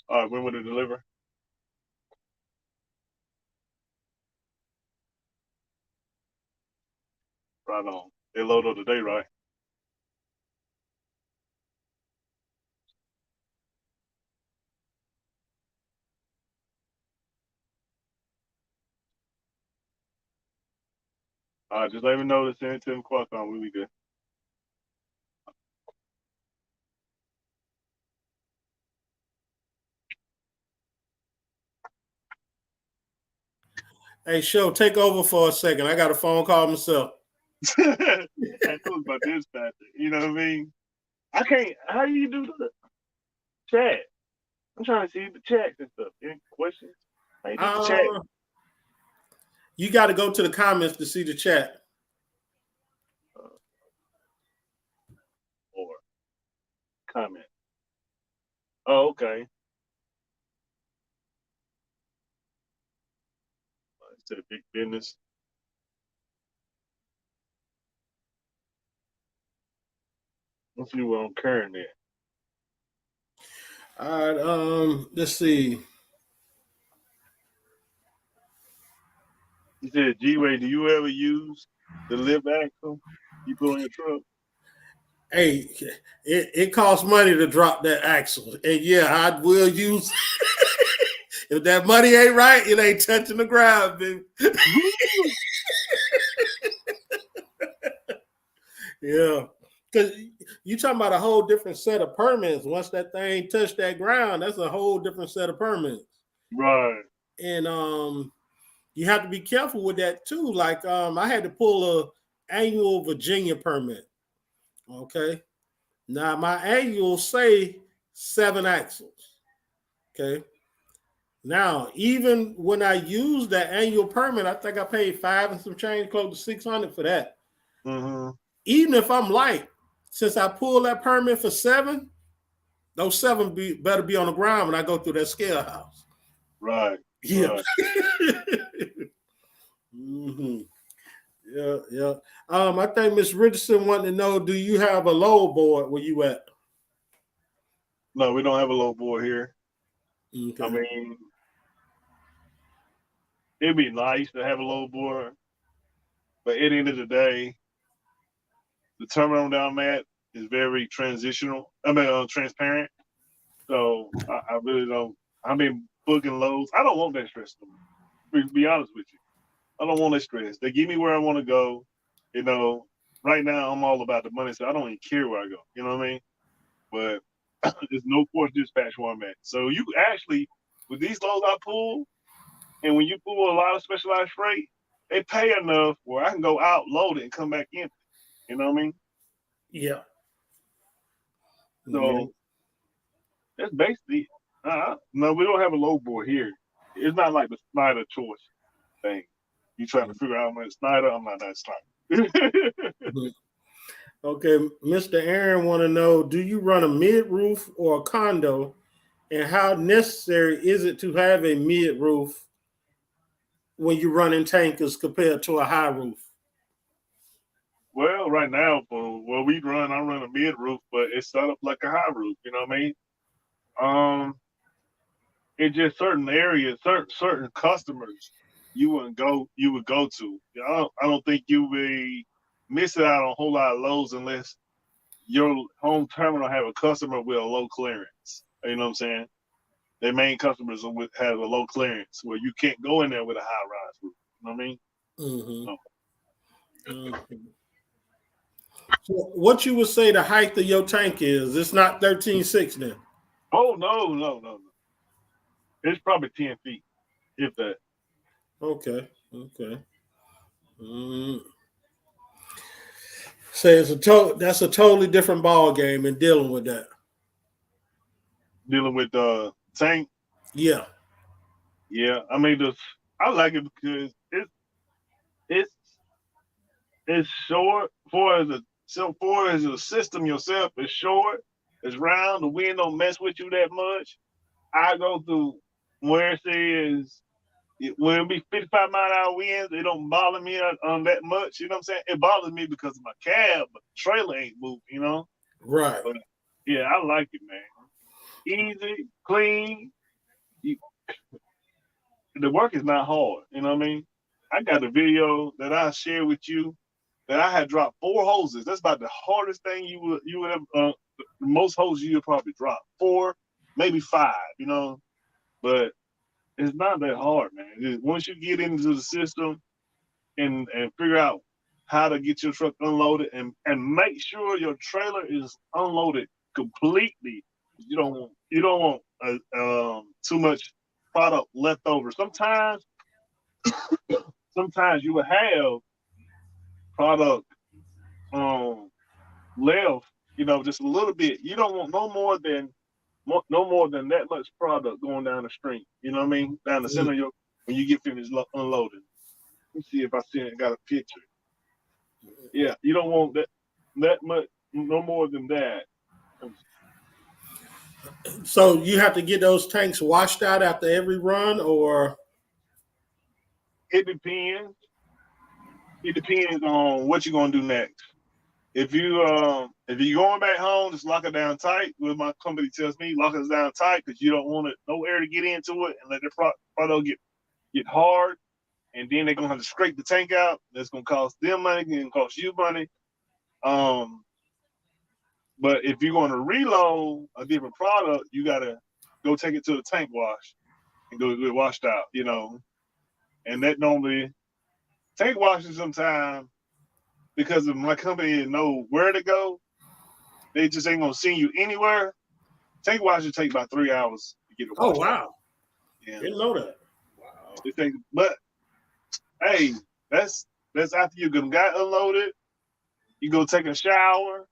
All right, when will it deliver? Right on. It loaded today, right? All right, just let me know to send it to him Qualcomm. We'll be good. Hey, show, take over for a second. I got a phone call myself. I know about this factor. You know what I mean? I can't. How do you do the chat? I'm trying to see the chat and stuff. Any questions? How you do the chat? Uh, you got to go to the comments to see the chat. Uh, or comment. Oh, okay. To the big business. Let's see what I'm current at. All right. Let's see. He said, G-Way, do you ever use the lift axle you put on your truck? Hey, it costs money to drop that axle, and yeah, I will use. If that money ain't right, it ain't touching the ground, baby. Yeah, because you talking about a whole different set of permits. Once that thing touched that ground, that's a whole different set of permits. Right. And you have to be careful with that too. Like I had to pull a annual Virginia permit. Okay, now my annual say 7 axles. Okay, now even when I use that annual permit, I think I paid 5 and some change, close to 600 for that. Mm-hmm. Even if I'm light, since I pulled that permit for 7, those 7 better be on the ground when I go through that scale house. Right. Yeah. Right. Mm-hmm. Yeah, yeah. I think Miss Richardson wanted to know, do you have a load board where you at? No, we don't have a low board here. I Okay. mean, it'd be nice to have a low board, but at the end of the day, the terminal down at is very transitional. I mean, transparent. So I really don't. I mean, booking loads. I don't want that stress. To be honest with you, I don't want that stress. They give me where I want to go. You know, right now I'm all about the money, so I don't even care where I go. You know what I mean? But there's no force dispatch where I'm at. So you actually, with these loads I pull, and when you pull a lot of specialized freight, they pay enough where I can go out loaded and come back empty. You know what I mean? Yeah. Yeah. So that's basically. No, we don't have a load board here. It's not like the Snyder choice. thing. You trying to figure out how much Snyder? I'm not that Snyder. Okay, Mr. Aaron want to know: do you run a mid roof or a condo, and how necessary is it to have a mid roof when you're running tankers compared to a high roof? Well, right now for where we run, I run a mid roof, but it's set up like a high roof. You know what I mean? Um, it's just certain areas, certain customers you would go to. I don't think you would be missing out on a whole lot of loads unless your home terminal have a customer with a low clearance. You know what I'm saying? Their main customers have a low clearance where you can't go in there with a high rise roof. You know what I mean? Mm-hmm. So, Okay. So what you would say the height of your tank is? It's not 13.6 then. oh no. It's probably 10 feet, if that. Okay. Okay. Mm. Say that's a totally different ball game in dealing with that. Dealing with tank. Yeah. Yeah, I mean, I like it because it's it's short. For as a system yourself, it's short. It's round. The wind don't mess with you that much. I go through where it says when it be 55-mile-an-hour winds, it don't bother me on that much. You know what I'm saying? It bothers me because of my cab, but the trailer ain't moving. You know. Right. But yeah, I like it, man. Easy, clean. You, the work is not hard. You know what I mean? I got a video that I share with you that I had dropped 4 hoses. That's about the hardest thing you would have. The most hoses you would probably drop 4, maybe 5. You know, but it's not that hard, man. Once you get into the system and figure out how to get your truck unloaded and make sure your trailer is unloaded completely. You don't want too much product left over. Sometimes you will have product um left, just a little bit. You don't want no more than that much product going down the street. You know what I mean? Down the center of your when you get finished unloading. Let me see if I got a picture. Yeah, you don't want that much, no more than that. So you have to get those tanks washed out after every run, or It depends. It depends on what you're gonna do next. If you're going back home, just lock it down tight. What my company tells me, lock it down tight because you don't want no air to get into it and let the product get hard, and then they're gonna have to scrape the tank out. That's gonna cost them money, and cost you money. Um, but if you're gonna reload a different product, you gotta go take it to the tank wash and go get washed out. And that normally tank washing sometimes because of my company didn't know where to go. They just ain't gonna send you anywhere. Tank washing take about 3 hours to get it oh washed out. wow, Yeah, didn't know that. Wow. but hey, that's after you got unloaded. You go take a shower,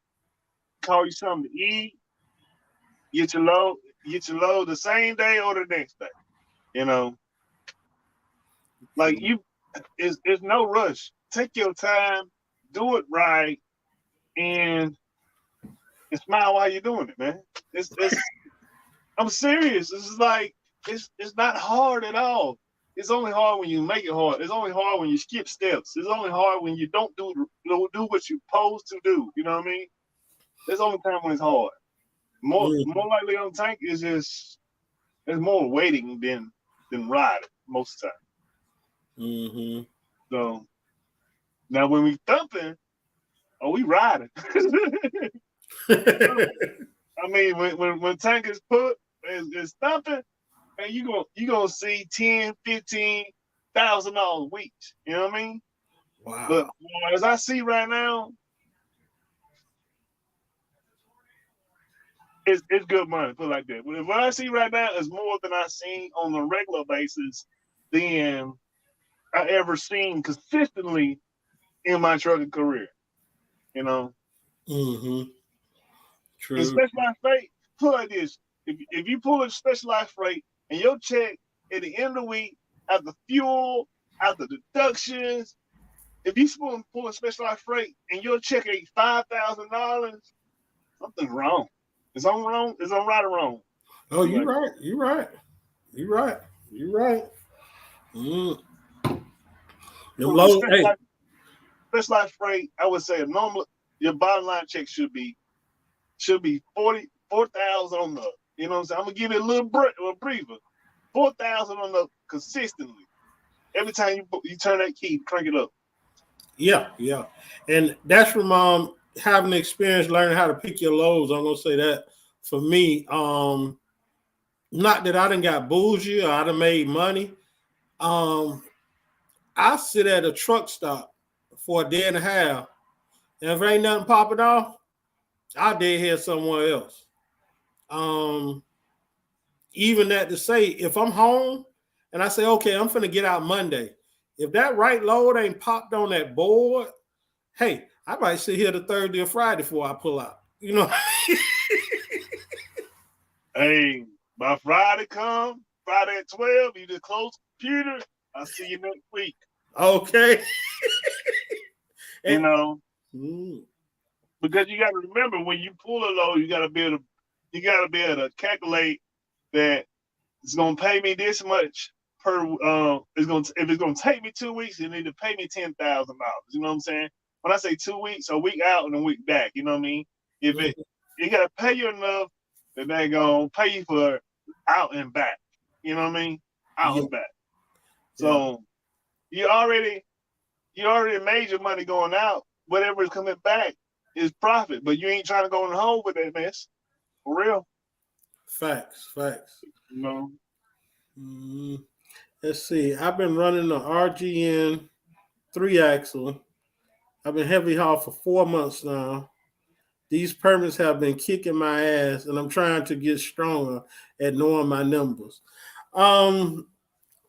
call you something to eat, get your load the same day or the next day. You know, like it's no rush. Take your time, do it right, and smile while you're doing it, man. It's I'm serious. This is like it's not hard at all. It's only hard when you make it hard. It's only hard when you skip steps. It's only hard when you don't do what you're supposed to do. You know what I mean? There's only time when it's hard. More likely on tank is just there's more waiting than riding most of the time. Mm-hmm. So now when we thumping, we riding. I mean, when tank is put is thumping, and you gonna see 10, 15,000 weeks. You know what I mean? But Wow. as I see right now, it's good money. Put it like that. But what I see right now is more than I seen on a regular basis than I ever seen consistently in my trucking career. You know, Mm-hmm. in True. specialized freight, put it like this: if you pull a specialized freight and your check at the end of the week after fuel after deductions. If you pull a specialized freight and your check ain't $5,000, something's wrong. Is I'm wrong? Is I'm right or wrong? Oh, You you're like, right. You're right. You're right. You're right. Mm. The well, with low, hey, specialized freight, I would say a normal your bottom line check should be 4,000 on the. You know what I'm saying? I'm gonna give you a briefer. 4,000 on the consistently. Every time you turn that key, crank it up. yeah, yeah, and that's from having the experience, learning how to pick your lows. I'm gonna say that for me. Not that I done got bougie or I done made money. Um, I sit at a truck stop for a day and a half, and if ain't nothing popping off, I dead head somewhere else. Um, Even that to say, if I'm home and I say, okay, I'm finna get out Monday, if that right load ain't popped on that board, hey, I might sit here the Thursday or Friday before I pull out. You know? Hey, by Friday come, Friday at 12, you just close the computer. I'll see you next week. Okay. You And, know, mm, because you got to remember when you pull a load, you got to be able to calculate that it's gonna pay me this much per. If it's gonna take me 2 weeks, you need to pay me $10,000. You know what I'm saying? When I say 2 weeks, a week out and a week back. You know what I mean? If mm, it gotta pay you enough that they gonna pay you for out and back. You know what I mean? Out yeah, and back. yeah, So you already you already made your money going out. Whatever is coming back is profit, but you ain't trying to go in the hole with that mess. For real. facts, facts. You know. Mm, let's see. I've been running the RGN 3 axle. I've been heavy haul for 4 months now. These permits have been kicking my ass, and I'm trying to get stronger at knowing my numbers. Um,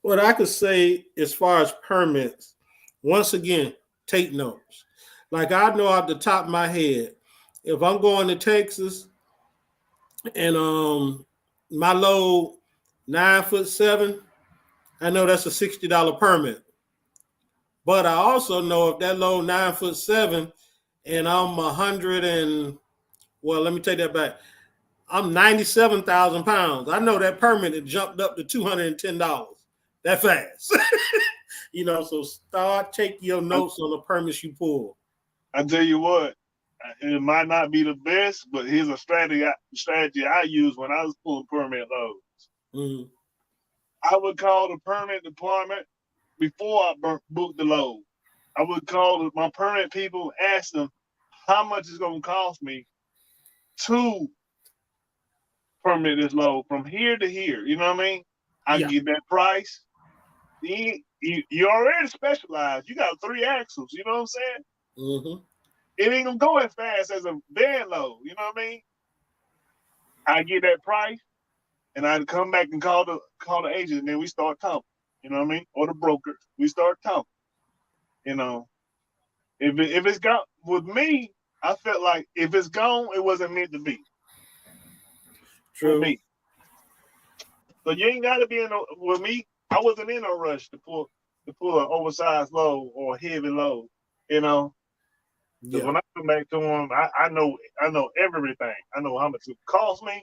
what I could say as far as permits, once again, take notes. Like I know off the top of my head, if I'm going to Texas and my load 9'7", I know that's a $60 permit. But I also know if that load 9'7" and I'm 100 and well, let me take that back. I'm 97,000 pounds. I know that permit had jumped up to $210 that fast. So start taking your I, notes on the permits you pull. I tell you what, it might not be the best, but here's a strategy I use when I was pulling permit loads. Mm-hmm. I would call the permit department before I book the load. I would call my permit people, ask them how much it's going to cost me to permit this load from here to here. You know what I mean? I Yeah. get that price. You already specialized. You got 3 axles. You know what I'm saying? Mm-hmm. It ain't gonna go as fast as a van load. You know what I mean? I get that price, and I'd come back and call the agent, and then we start talking. You know what I mean? Or the broker. We start talking. You know, if it's gone with me, I felt like if it's gone, it wasn't meant to be with True. me. So you ain't got to be with me. I wasn't in a rush to pull an oversized load or a heavy load. You know, because Yeah. when I come back to them, I know everything. I know how much it cost me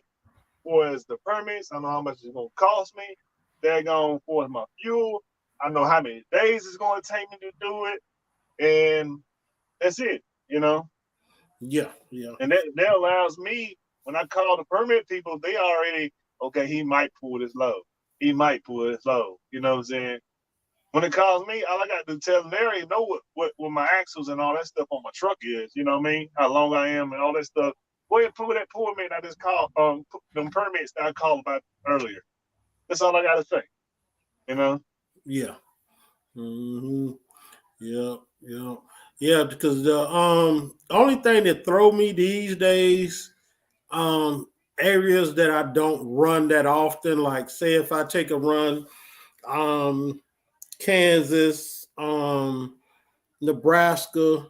for as the permits. I know how much it's gonna cost me. They're going for my fuel. I know how many days it's gonna take me to do it, and that's it. You know, Yeah. Yeah. and that allows me when I call the permit people, they already okay. He might pull this load. He might pull this load. You know what I'm saying? When it calls me, all I got to tell them they already know what my axles and all that stuff on my truck is. You know what I mean? How long I am and all that stuff. Go ahead and pull that permit I just called them permits that I called about earlier. That's all I gotta say. You know? Yeah. Mm-hmm. Yeah. Yeah. Yeah. Because the only thing that throw me these days, areas that I don't run that often, like say if I take a run, um, Kansas, Nebraska,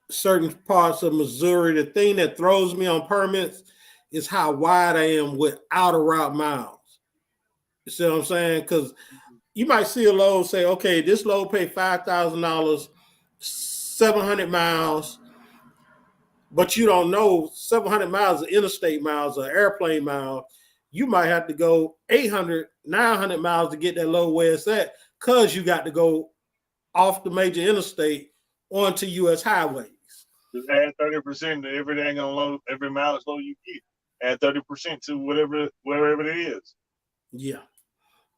certain parts of Missouri. The thing that throws me on permits is how wide I am with outer route miles. You see what I'm saying? Because you might see a load say, okay, this load pay $5,000, 700 miles, but you don't know 700 miles of interstate miles or airplane miles. You might have to go 800, 900 miles to get that load where it's at, because you got to go off the major interstate onto U.S. highways. Just add 30% to every dang on load, every mileage load you get. Add 30% to wherever it is. Yeah.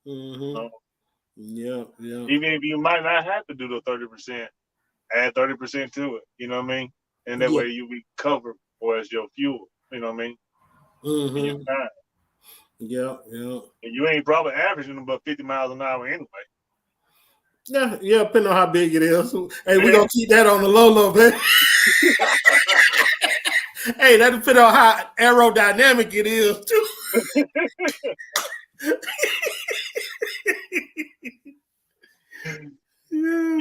Mm-hmm. Yeah. Even if you might not have to do the 30%, add 30% to it. You know what I mean? And that Yeah. way you be covered for as your fuel. You know what I mean? Mm-hmm. And your time. Yeah. And you ain't probably averaging about 50 miles an hour anyway. Yeah, depending on how big it is. Hey, we're gonna keep that on the low, baby. Hey, that depends on how aerodynamic it is too. Yeah.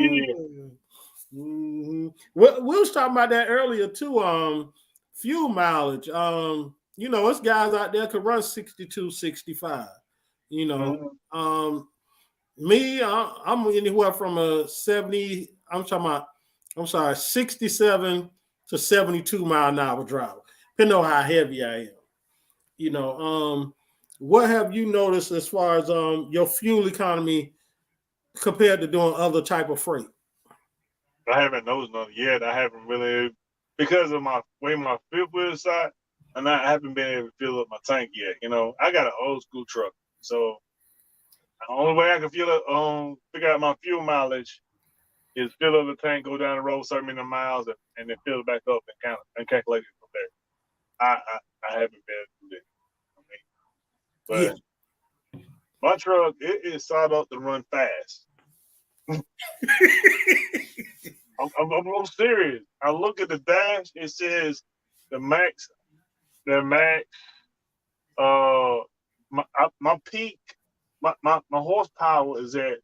Mm-hmm. We was talking about that earlier too. Fuel mileage. It's guys out there could run 62, 65. Mm-hmm. Me, I'm anywhere from a 70. I'm sorry, 67 to 72 mile an hour driver, depending on how heavy I am. What have you noticed as far as your fuel economy compared to doing other type of freight? I haven't noticed none yet. I haven't really, because of my way my fifth wheel side, and I haven't been able to fill up my tank yet. I got an old school truck, so the only way I can figure out my fuel mileage is fill up the tank, go down the road certain many miles, and then fill it back up and count and calculate it from there. I haven't been able to do that. Yeah. But my truck, it is set up to run fast. I'm serious. I look at the dash. It says the max. My peak. My horsepower is at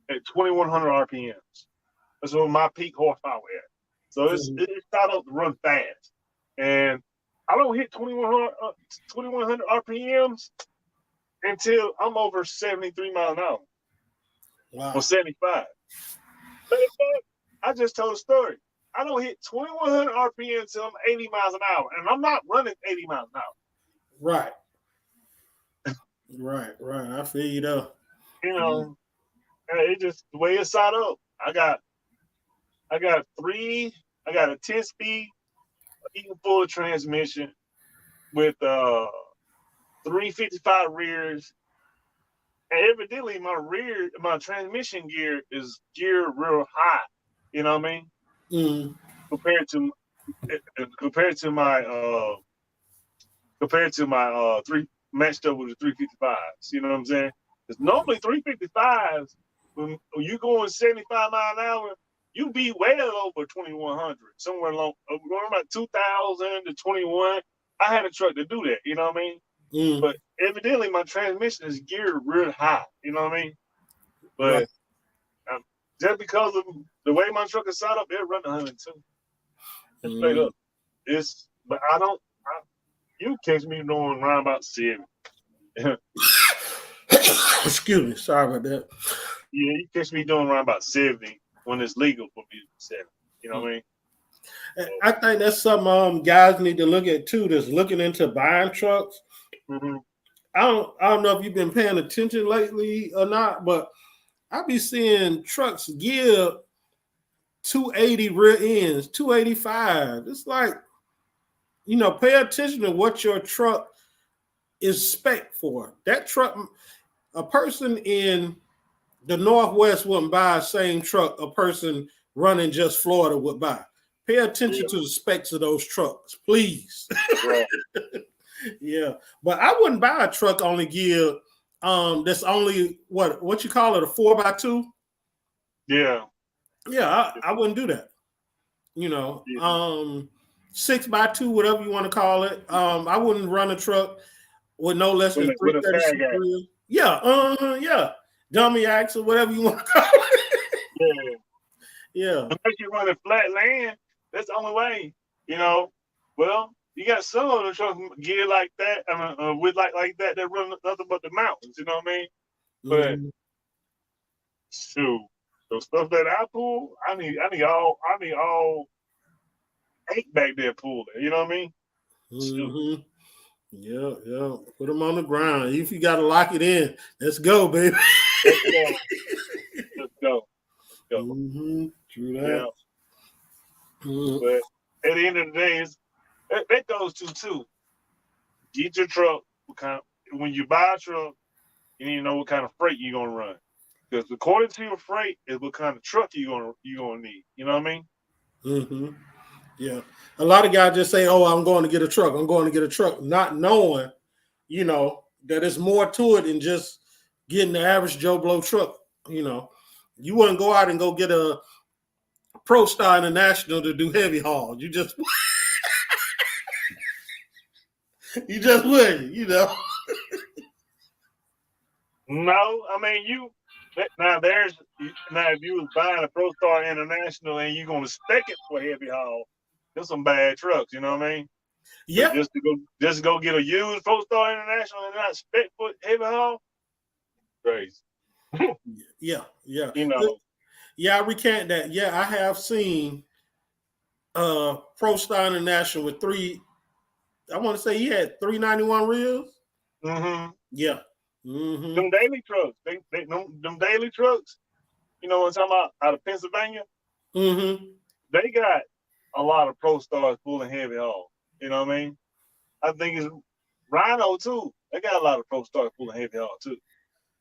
2,100 RPMs. That's what my peak horsepower at. So it's set up to run fast, and I don't hit 2,100 RPMs until I'm over 73 miles an hour. Wow. Or 75. I just told a story. I don't hit 2,100 RPM until I'm 80 miles an hour, and I'm not running 80 miles an hour. Right. I feel you though. It's just the way it's set up. I got a 10-speed, even full transmission with 355 rears. And evidently my transmission gear is geared real high. You know what I mean? Mm. Compared to my three matched up with the 355s. You know what I'm saying? Because normally 355s, when you going 75 miles an hour, you be well over 2,100. Somewhere along going about 2,000 to 21. I had a truck to do that. You know what I mean? Mm. But evidently my transmission is geared real high. You know what I mean? But Right. Just because of the way my truck is set up, it run 102. It's straight up. But you catch me doing around about 70. Excuse me. Sorry about that. Yeah, you catch me doing around about 70 when it's legal for me to do 70. You know what I mean? I think that's something guys need to look at too. That's looking into buying trucks. Mm-hmm. I don't know if you've been paying attention lately or not, but I be seeing trucks geared 280 rear ends, 285. It's like, pay attention to what your truck is spec for. That truck, a person in the Northwest wouldn't buy the same truck a person running just Florida would buy. Pay attention to the specs of those trucks, please. Right. Yeah. But I wouldn't buy a truck only geared that's only what you call it, a 4x2. Yeah. Yeah, I wouldn't do that. 6x2, whatever you want to call it. I wouldn't run a truck with no less than With a 336 tag wheels. Yeah, dummy axle, whatever you want to call it. Yeah. Yeah. Unless you're running flat land, that's the only way. Well, you got some of the trucks geared like that. I mean, with like that run nothing but the mountains. You know what I mean? But Shoot. The stuff that I pull, I need all 8 back there pulling. You know what I mean? Shoot. Mm-hmm. Yeah, yeah. Put them on the ground. If you got to lock it in, let's go, baby. Let's go. Let's go. Let's go. Mm-hmm. True Yeah. that. Mm-hmm. But at the end of the day, that goes to too. Get your truck. When you buy a truck, you need to know what kind of freight you're gonna run. Because according to your freight is what kind of truck you're gonna need. You know what I mean? Mm-hmm. Yeah. A lot of guys just say, "Oh, I'm going to get a truck. I'm going to get a truck," not knowing, that there's more to it than just getting the average Joe Blow truck. You wouldn't go out and go get a Pro Star International to do heavy haul. You just wouldn't. No, I mean now if you was buying a ProStar International and you're gonna spec it for heavy haul, there's some bad trucks, you know what I mean? But Yeah. just to go get a used ProStar International and not spec for heavy haul, crazy. Yeah. Yeah. You know. Yeah, I recant that. Yeah, I have seen Pro Star International with I want to say he had 391 reels. Mm-hmm. Yeah. Mm-hmm. Them daily trucks, them daily trucks, you know what I'm talking about, out of Pennsylvania, Mm-hmm. they got a lot of ProStars pulling heavy haul. You know what I mean? I think it's Rhino too. They got a lot of ProStars pulling heavy haul too.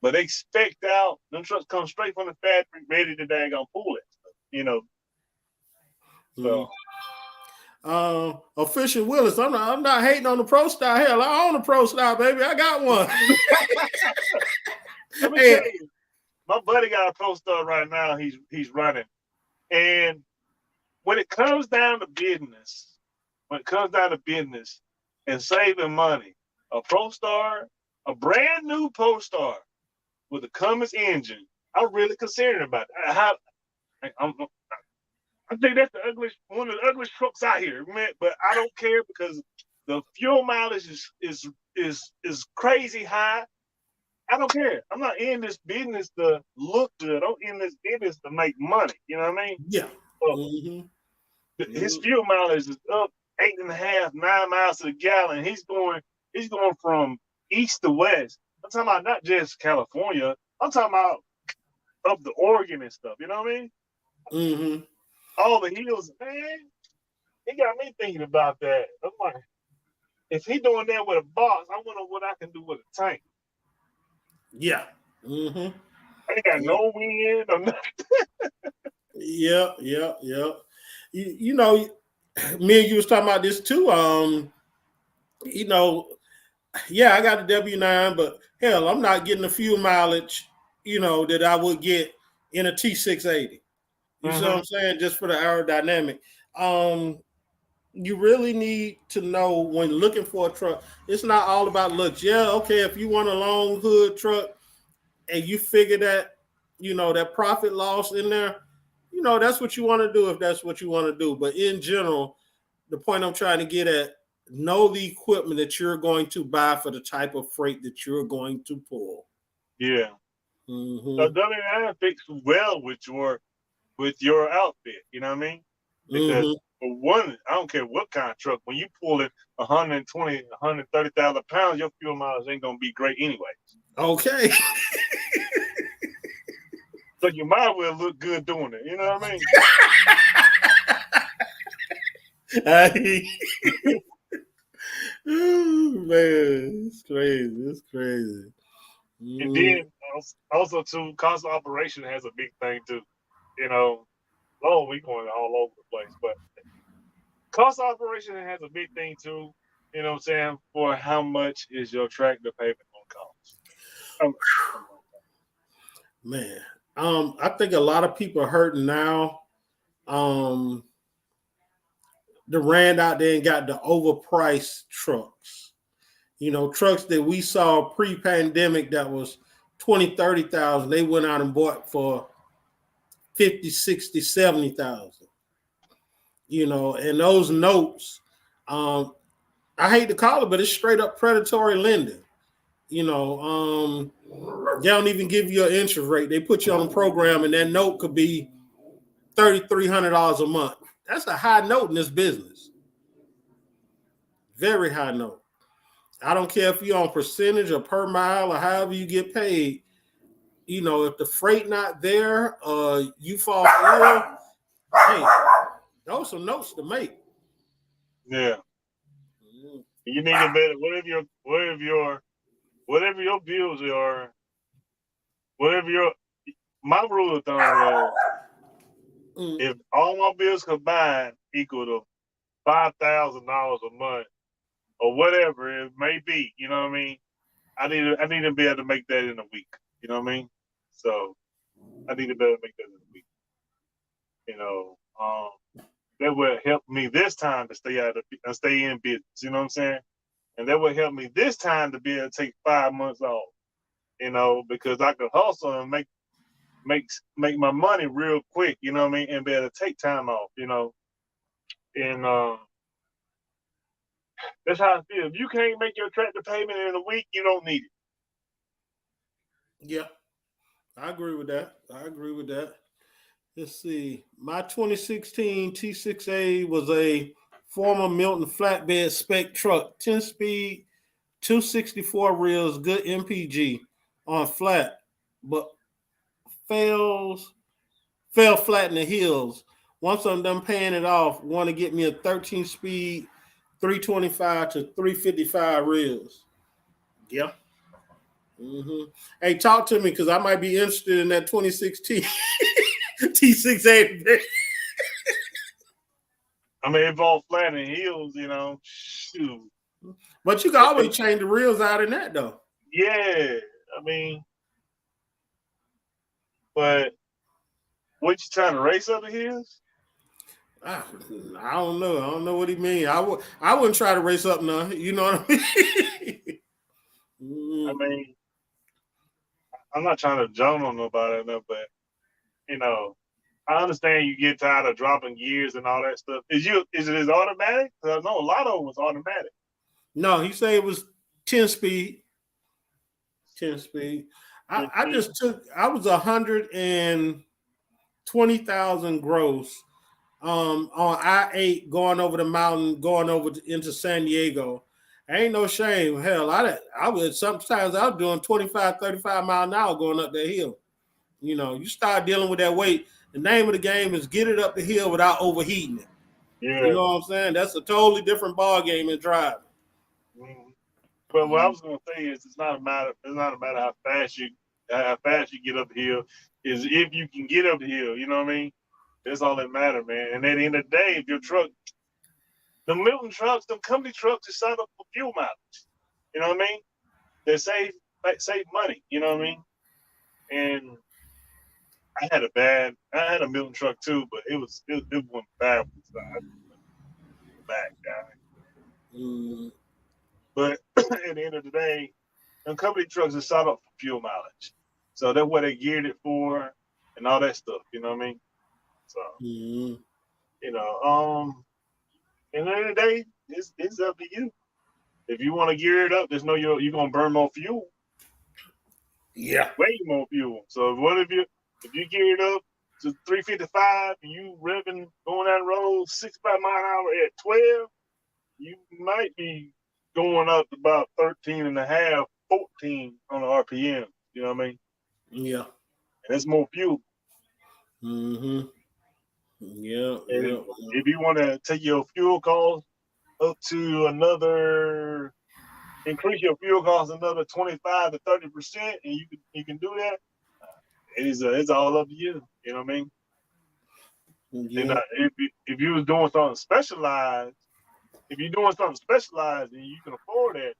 But they spec'd out, them trucks come straight from the factory, ready to daggone pull it. You know. So Official Willis. I'm not hating on the Pro Star. Hell, I own a Pro Star, baby. I got one. let me tell you, my buddy got a ProStar right now. He's running. And when it comes down to business, and saving money, a ProStar, a brand new ProStar with a Cummins engine, I'm really concerned about it. I think that's one of the ugliest trucks out here, man. But I don't care because the fuel mileage is crazy high. I don't care. I'm not in this business to look good. I'm in this business to make money. You know what I mean? Yeah. So his Mm-hmm. fuel mileage is up 8.5, 9 miles to the gallon. He's going from east to west. I'm talking about not just California. I'm talking about up to Oregon and stuff. You know what I mean? Mm-hmm. All the hills, man. He got me thinking about that. I'm like, if he doing that with a box, I wonder what I can do with a tank. Yeah. Mm-hmm. I ain't got Yeah. no wind or nothing. Yeah. Yeah. Yeah. You know, me and you was talking about this too. Yeah, I got a W9, but hell, I'm not getting the fuel mileage, that I would get in a T680. You see what I'm saying? Just for the aerodynamic. You really need to know when looking for a truck, it's not all about looks. Yeah, okay, if you want a long hood truck and you figure that, that profit loss in there, that's what you want to do if that's what you want to do. But in general, the point I'm trying to get at, know the equipment that you're going to buy for the type of freight that you're going to pull. Yeah. So Mm-hmm. W9 fits well with your outfit. You know what I mean? Because Mm-hmm. for one, I don't care what kind of truck. When you pull it 120, 130,000 pounds, your fuel mileage ain't gonna be great anyway. Okay. So you might as well look good doing it. You know what I mean? Oh, man, it's crazy. It's crazy. And Mm. then also too, cost of operation has a big thing too. You know, oh, we going all over the place, but cost of operation has a big thing too. You know what I'm saying? For how much is your tractor payment gonna cost? Man, I think a lot of people are hurting now. They ran out there and got the overpriced trucks. Trucks that we saw pre-pandemic that was 20, 30,000. They went out and bought for 50, 60, 70,000. And those notes, I hate to call it, but it's straight up predatory lending. You know, they don't even give you an interest rate. They put you on a program, and that note could be $3,300 a month. That's a high note in this business. Very high note. I don't care if you're on percentage or per mile or however you get paid. You know, if the freight not there, you fall ill. Hey, those are some notes to make. Yeah. You need to better whatever your bills are, whatever your my rule of thumb was if all my bills combined equal to $5,000 a month or whatever it may be, you know what I mean? I need to be able to make that in a week. You know what I mean? So I need to be able to make that in a week. You know, that would help me this time to stay in business. You know what I'm saying? And that would help me this time to be able to take 5 months off. You know, because I could hustle and make my money real quick. You know what I mean? And be able to take time off. You know, and that's how I feel. If you can't make your tractor payment in a week, you don't need it. Yeah, I agree with that. Let's see. My 2016 T6A was a former Milton flatbed spec truck, 10-speed, 264 reels, good MPG on flat, but fell flat in the hills. Once I'm done paying it off, want to get me a 13-speed, 325 to 355 reels. Yeah. Mm-hmm. Hey, talk to me because I might be interested in that 2016 T6A. I mean, if all flat and heels, you know, shoot. But you can always change the reels out in that, though. Yeah, I mean, but what you trying to race up the hills? I don't know. I don't know what he mean. I wouldn't try to race up none. You know what I mean? I mean, I'm not trying to joan on nobody, but you know, I understand you get tired of dropping gears and all that stuff. Is it automatic? Because I know a lot of them was automatic. No, he said it was 10 speed. 10 speed. I just took. I was 120,000 gross. On I-8 going over the mountain, going over into San Diego. Ain't no shame. Hell, I would sometimes I was doing 25, 35 mile an hour going up that hill. You know, you start dealing with that weight. The name of the game is get it up the hill without overheating it. Yeah. You know what I'm saying? That's a totally different ball game in driving. Mm-hmm. But what I was gonna say is it's not a matter how fast you get up the hill, is if you can get up the hill, you know what I mean? That's all that matters, man. And at the end of the day, if your truck, the Milton trucks, the company trucks is signed up for fuel mileage. You know what I mean? They save money, you know what I mean? And I had a Milton truck too, but it went backwards. I back guy. But at the end of the day, them company trucks are signed up for fuel mileage. So that's what they geared it for and all that stuff, you know what I mean? So you know, at the end of the day, it's up to you. If you want to gear it up, just know you're gonna burn more fuel. Yeah. Way more fuel. So what if you gear it up to 355 and you revving going down the road 65 mile an hour at 12, you might be going up to about 13 and a half, 14 on the RPM. You know what I mean? Yeah. And that's more fuel. Mm-hmm. Yeah. And yeah. if you want to take your fuel cost up to increase your fuel cost another 25 to 30%, and you can do that. It's all up to you. You know what I mean? Yeah. And if you was doing something specialized, if you're doing something specialized and you can afford it,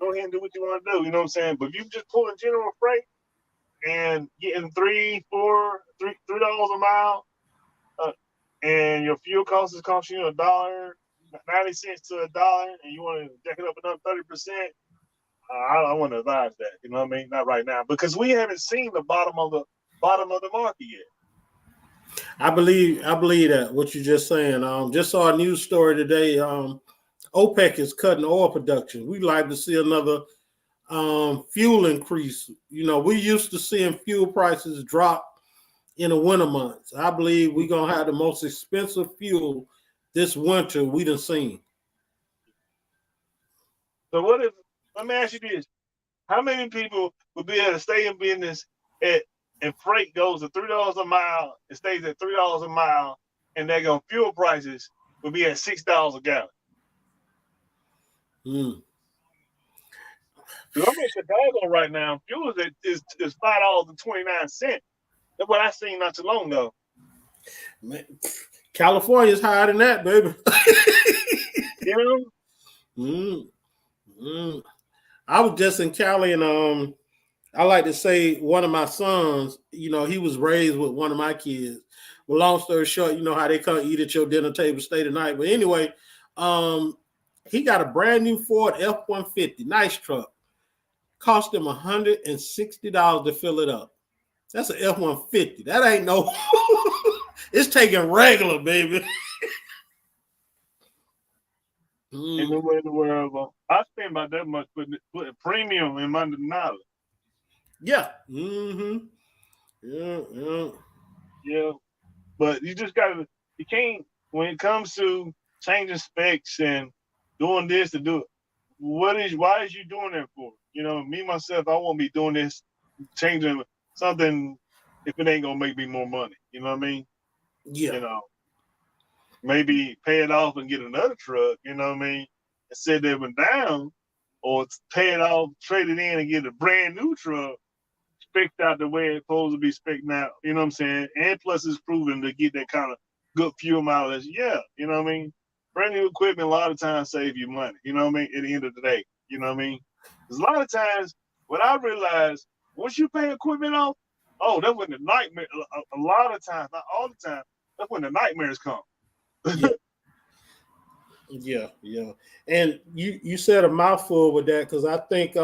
go ahead and do what you want to do. You know what I'm saying? But if you just pulling general freight and getting $3 a mile, and your fuel cost is costing you $1.90 to $1, and you want to jack it up another 30%, I want to advise that. You know what I mean? Not right now, because we haven't seen the bottom of the market yet. I believe that what you're just saying. Just saw a news story today. OPEC is cutting oil production. We like to see another fuel increase. You know, we used to seeing fuel prices drop in the winter months. I believe we're gonna have the most expensive fuel this winter we done seen. So what if? Let me ask you this: how many people would be able to stay in business at and freight goes to $3 a mile, it stays at $3 a mile, and they're going fuel prices would be at $6 a gallon. Mm. Because I'm in Chicago right now. Fuel is $5.29. That's what I seen not too long ago. Man, California's higher than that, baby. You know? I was just in Cali, and I like to say one of my sons, you know, he was raised with one of my kids. Well, long story short, you know how they come eat at your dinner table, stay the night. But anyway, he got a brand new Ford F-150, nice truck. Cost him $160 to fill it up. That's an F-150. That ain't no. It's taking regular, baby. In the way in the world, I spend about that much putting premium in my Denali. Yeah. Mm-hmm. Yeah. Yeah. But you just gotta, you can't, when it comes to changing specs and doing this to do it, why is you doing that for? You know, me, myself, I won't be doing this, changing something if it ain't gonna make me more money. You know what I mean? Yeah. You know, maybe pay it off and get another truck, you know what I mean? Instead they went down, or pay it off, trade it in and get a brand new truck, spec'd out the way it's supposed to be spec'd out, you know what I'm saying? And plus it's proven to get that kind of good fuel mileage. Yeah, you know what I mean? Brand new equipment a lot of times save you money, you know what I mean? At the end of the day, you know what I mean? Because a lot of times, what I realized, once you pay equipment off, oh, that's when the nightmare, a lot of times, not all the time, that's when the nightmares come. Yeah. And you said a mouthful with that, because I think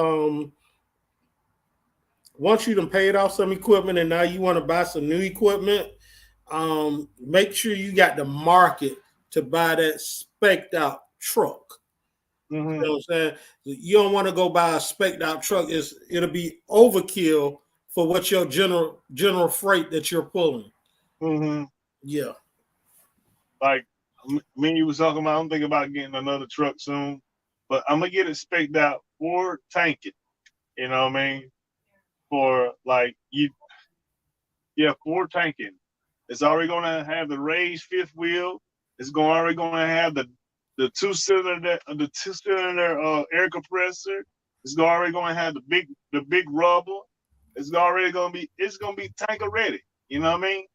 once you done paid off some equipment and now you want to buy some new equipment, make sure you got the market to buy that spec'd out truck. Mm-hmm. You know what I'm saying? You don't want to go buy a spec'd out truck. It'll be overkill for what your general freight that you're pulling. Mm-hmm. Yeah. Like me and you was talking about, I'm thinking about getting another truck soon, but I'm gonna get it spec'd out for tanking. You know what I mean? For like for tanking. It's already gonna have the raised fifth wheel. It's already gonna have the two cylinder air compressor. It's already gonna have the big rubber. It's gonna be tanker ready. You know what I mean?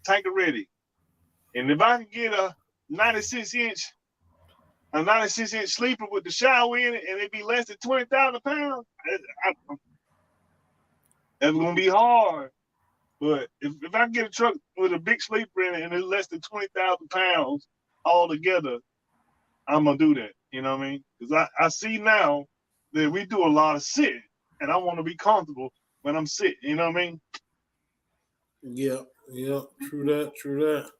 Tanker ready. And if I can get a 96 inch sleeper with the shower in it, and it be less than 20,000 pounds, that's gonna be hard. But if I get a truck with a big sleeper in it and it's less than 20,000 pounds altogether, I'm gonna do that. You know what I mean? Because I see now that we do a lot of sitting, and I want to be comfortable when I'm sitting. You know what I mean? Yeah. True that.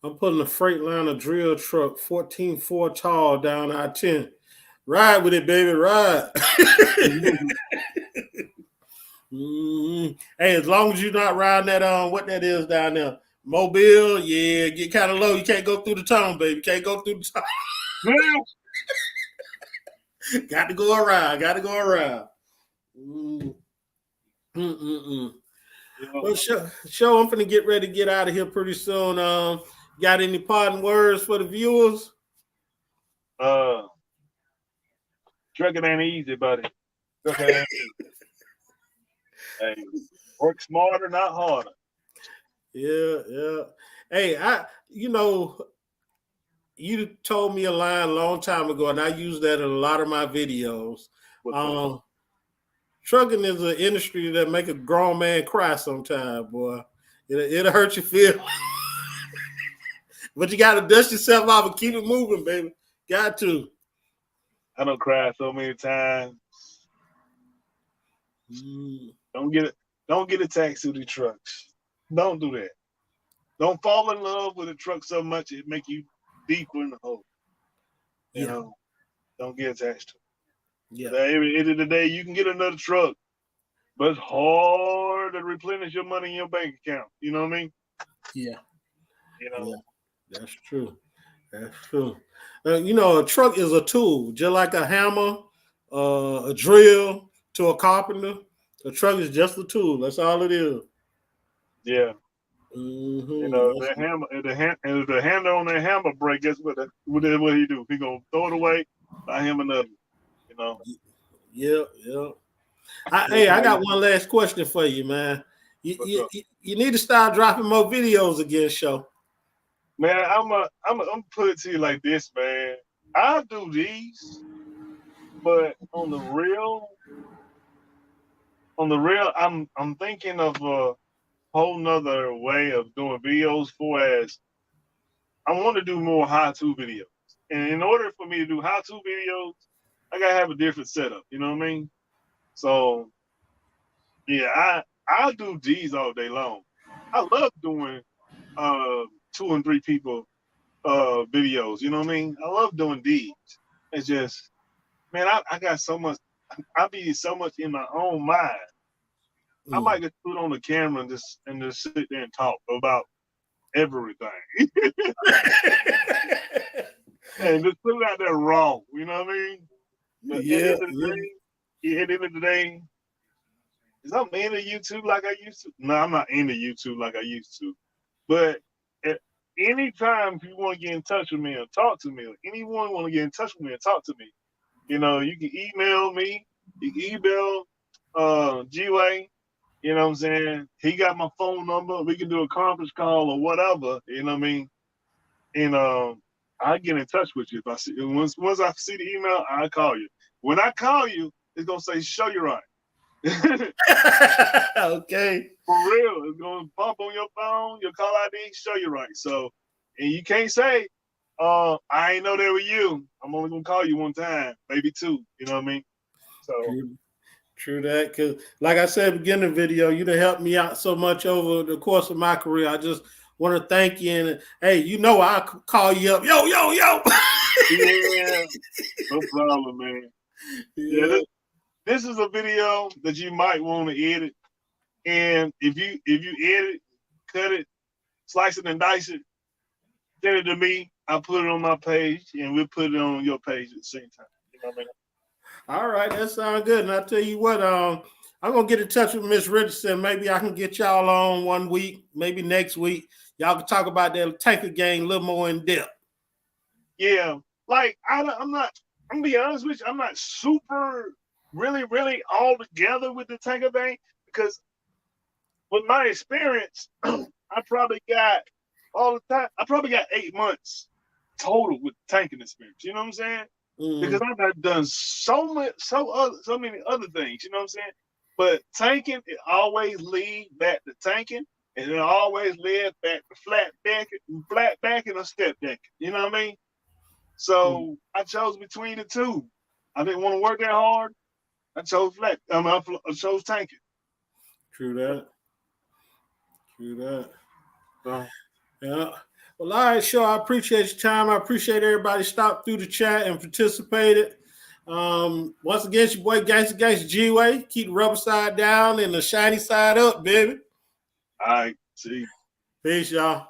I'm putting a Freightliner drill truck 14.4 tall down I-10. Ride with it, baby. Ride. Mm-hmm. Hey, as long as you're not riding that what that is down there. Mobile, yeah, get kind of low. You can't go through the tunnel, baby. Can't go through the tunnel. Got to go around. Well, show, I'm finna get ready to get out of here pretty soon. Got any parting words for the viewers? Trucking ain't easy, buddy. Trucking ain't easy. Hey, work smarter, not harder. Yeah. Hey, you told me a line a long time ago, and I use that in a lot of my videos. Trucking is an industry that make a grown man cry sometimes, boy. It'll hurt your feelings. But you got to dust yourself off and keep it moving, baby. Got to. I don't cry so many times. Don't get attached to the trucks. Don't do that. Don't fall in love with a truck so much it make you deeper in the hole. You know, don't get attached to it. Yeah. At the end of the day, you can get another truck, but it's hard to replenish your money in your bank account. You know what I mean? Yeah. You know. Yeah. That's true. That's true. A truck is a tool, just like a hammer, a drill to a carpenter. A truck is just a tool. That's all it is. Yeah. You know, Mm-hmm. that hammer, if the handle on that hammer break, guess what he do? He gonna throw it away, buy him another. You know. Yeah, yeah. That's Hey, I how got one last question for you, man. what's up, You need to start dropping more videos again, show. man. I'm put it to you like this, man. I'll do these, but on the real, I'm thinking of a whole nother way of doing videos. For as I want to do more how-to videos, and in order for me to do how-to videos, I gotta have a different setup. You know what I mean? So yeah, I'll do these all day long. I love doing uh 2 and 3 people videos. You know what I mean? I love doing these. It's just, man, I got so much. I be so much in my own mind. I Mm. might just put on the camera and just sit there and talk about everything and just put it out there raw. You know what I mean? But at the Yeah, end of the yeah. day, is I'm into YouTube like I used to? No, I'm not into YouTube like I used to. But at any time if you want to get in touch with me or talk to me, or anyone want to get in touch with me and talk to me, you can email me. You can email G-Way. You know what I'm saying? He got my phone number. We can do a conference call or whatever. You know what I mean? And I get in touch with you if I see once I see the email, I call you. When I call you, it's gonna say show you right. Okay. For real, it's gonna pop on your phone, your call ID, show you right. So, and you can't say, I ain't know they were you. I'm only gonna call you one time, maybe two. You know what I mean? So, True, true that. Because, like I said, beginning of the video, you done helped me out so much over the course of my career. I just want to thank you. And hey, I'll call you up. Yo, yo, yo. yeah, no problem, man. Yeah, Yeah. this is a video that you might want to edit, and if you edit, cut it, slice it and dice it, send it to me. I'll put it on my page, and we'll put it on your page at the same time. You know what I mean? All right, that sounds good. And I tell you what, I'm gonna get in touch with Miss Richardson. Maybe I can get y'all on one week, maybe next week. Y'all can talk about that tanker game a little more in depth. Yeah, like I'm not. I'm gonna be honest with you. I'm not super, really, really all together with the tanker thing because with my experience, I probably got all the time. I probably got 8 months total with tanking experience. You know what I'm saying? Because Mm, I've done so many other things. You know what I'm saying? But tanking, it always lead back to tanking, and it always led back to flat back, and a step deck. You know what I mean? mm. So I chose between the two. I didn't want to work that hard. I chose flat. I chose tanking. True that. True that. So, Yeah. Well, all right, sure. I appreciate your time. I appreciate everybody stopped through the chat and participated. Once again, it's your boy Gangsta G-Way. Keep the rubber side down and the shiny side up, baby. I see. Peace, y'all.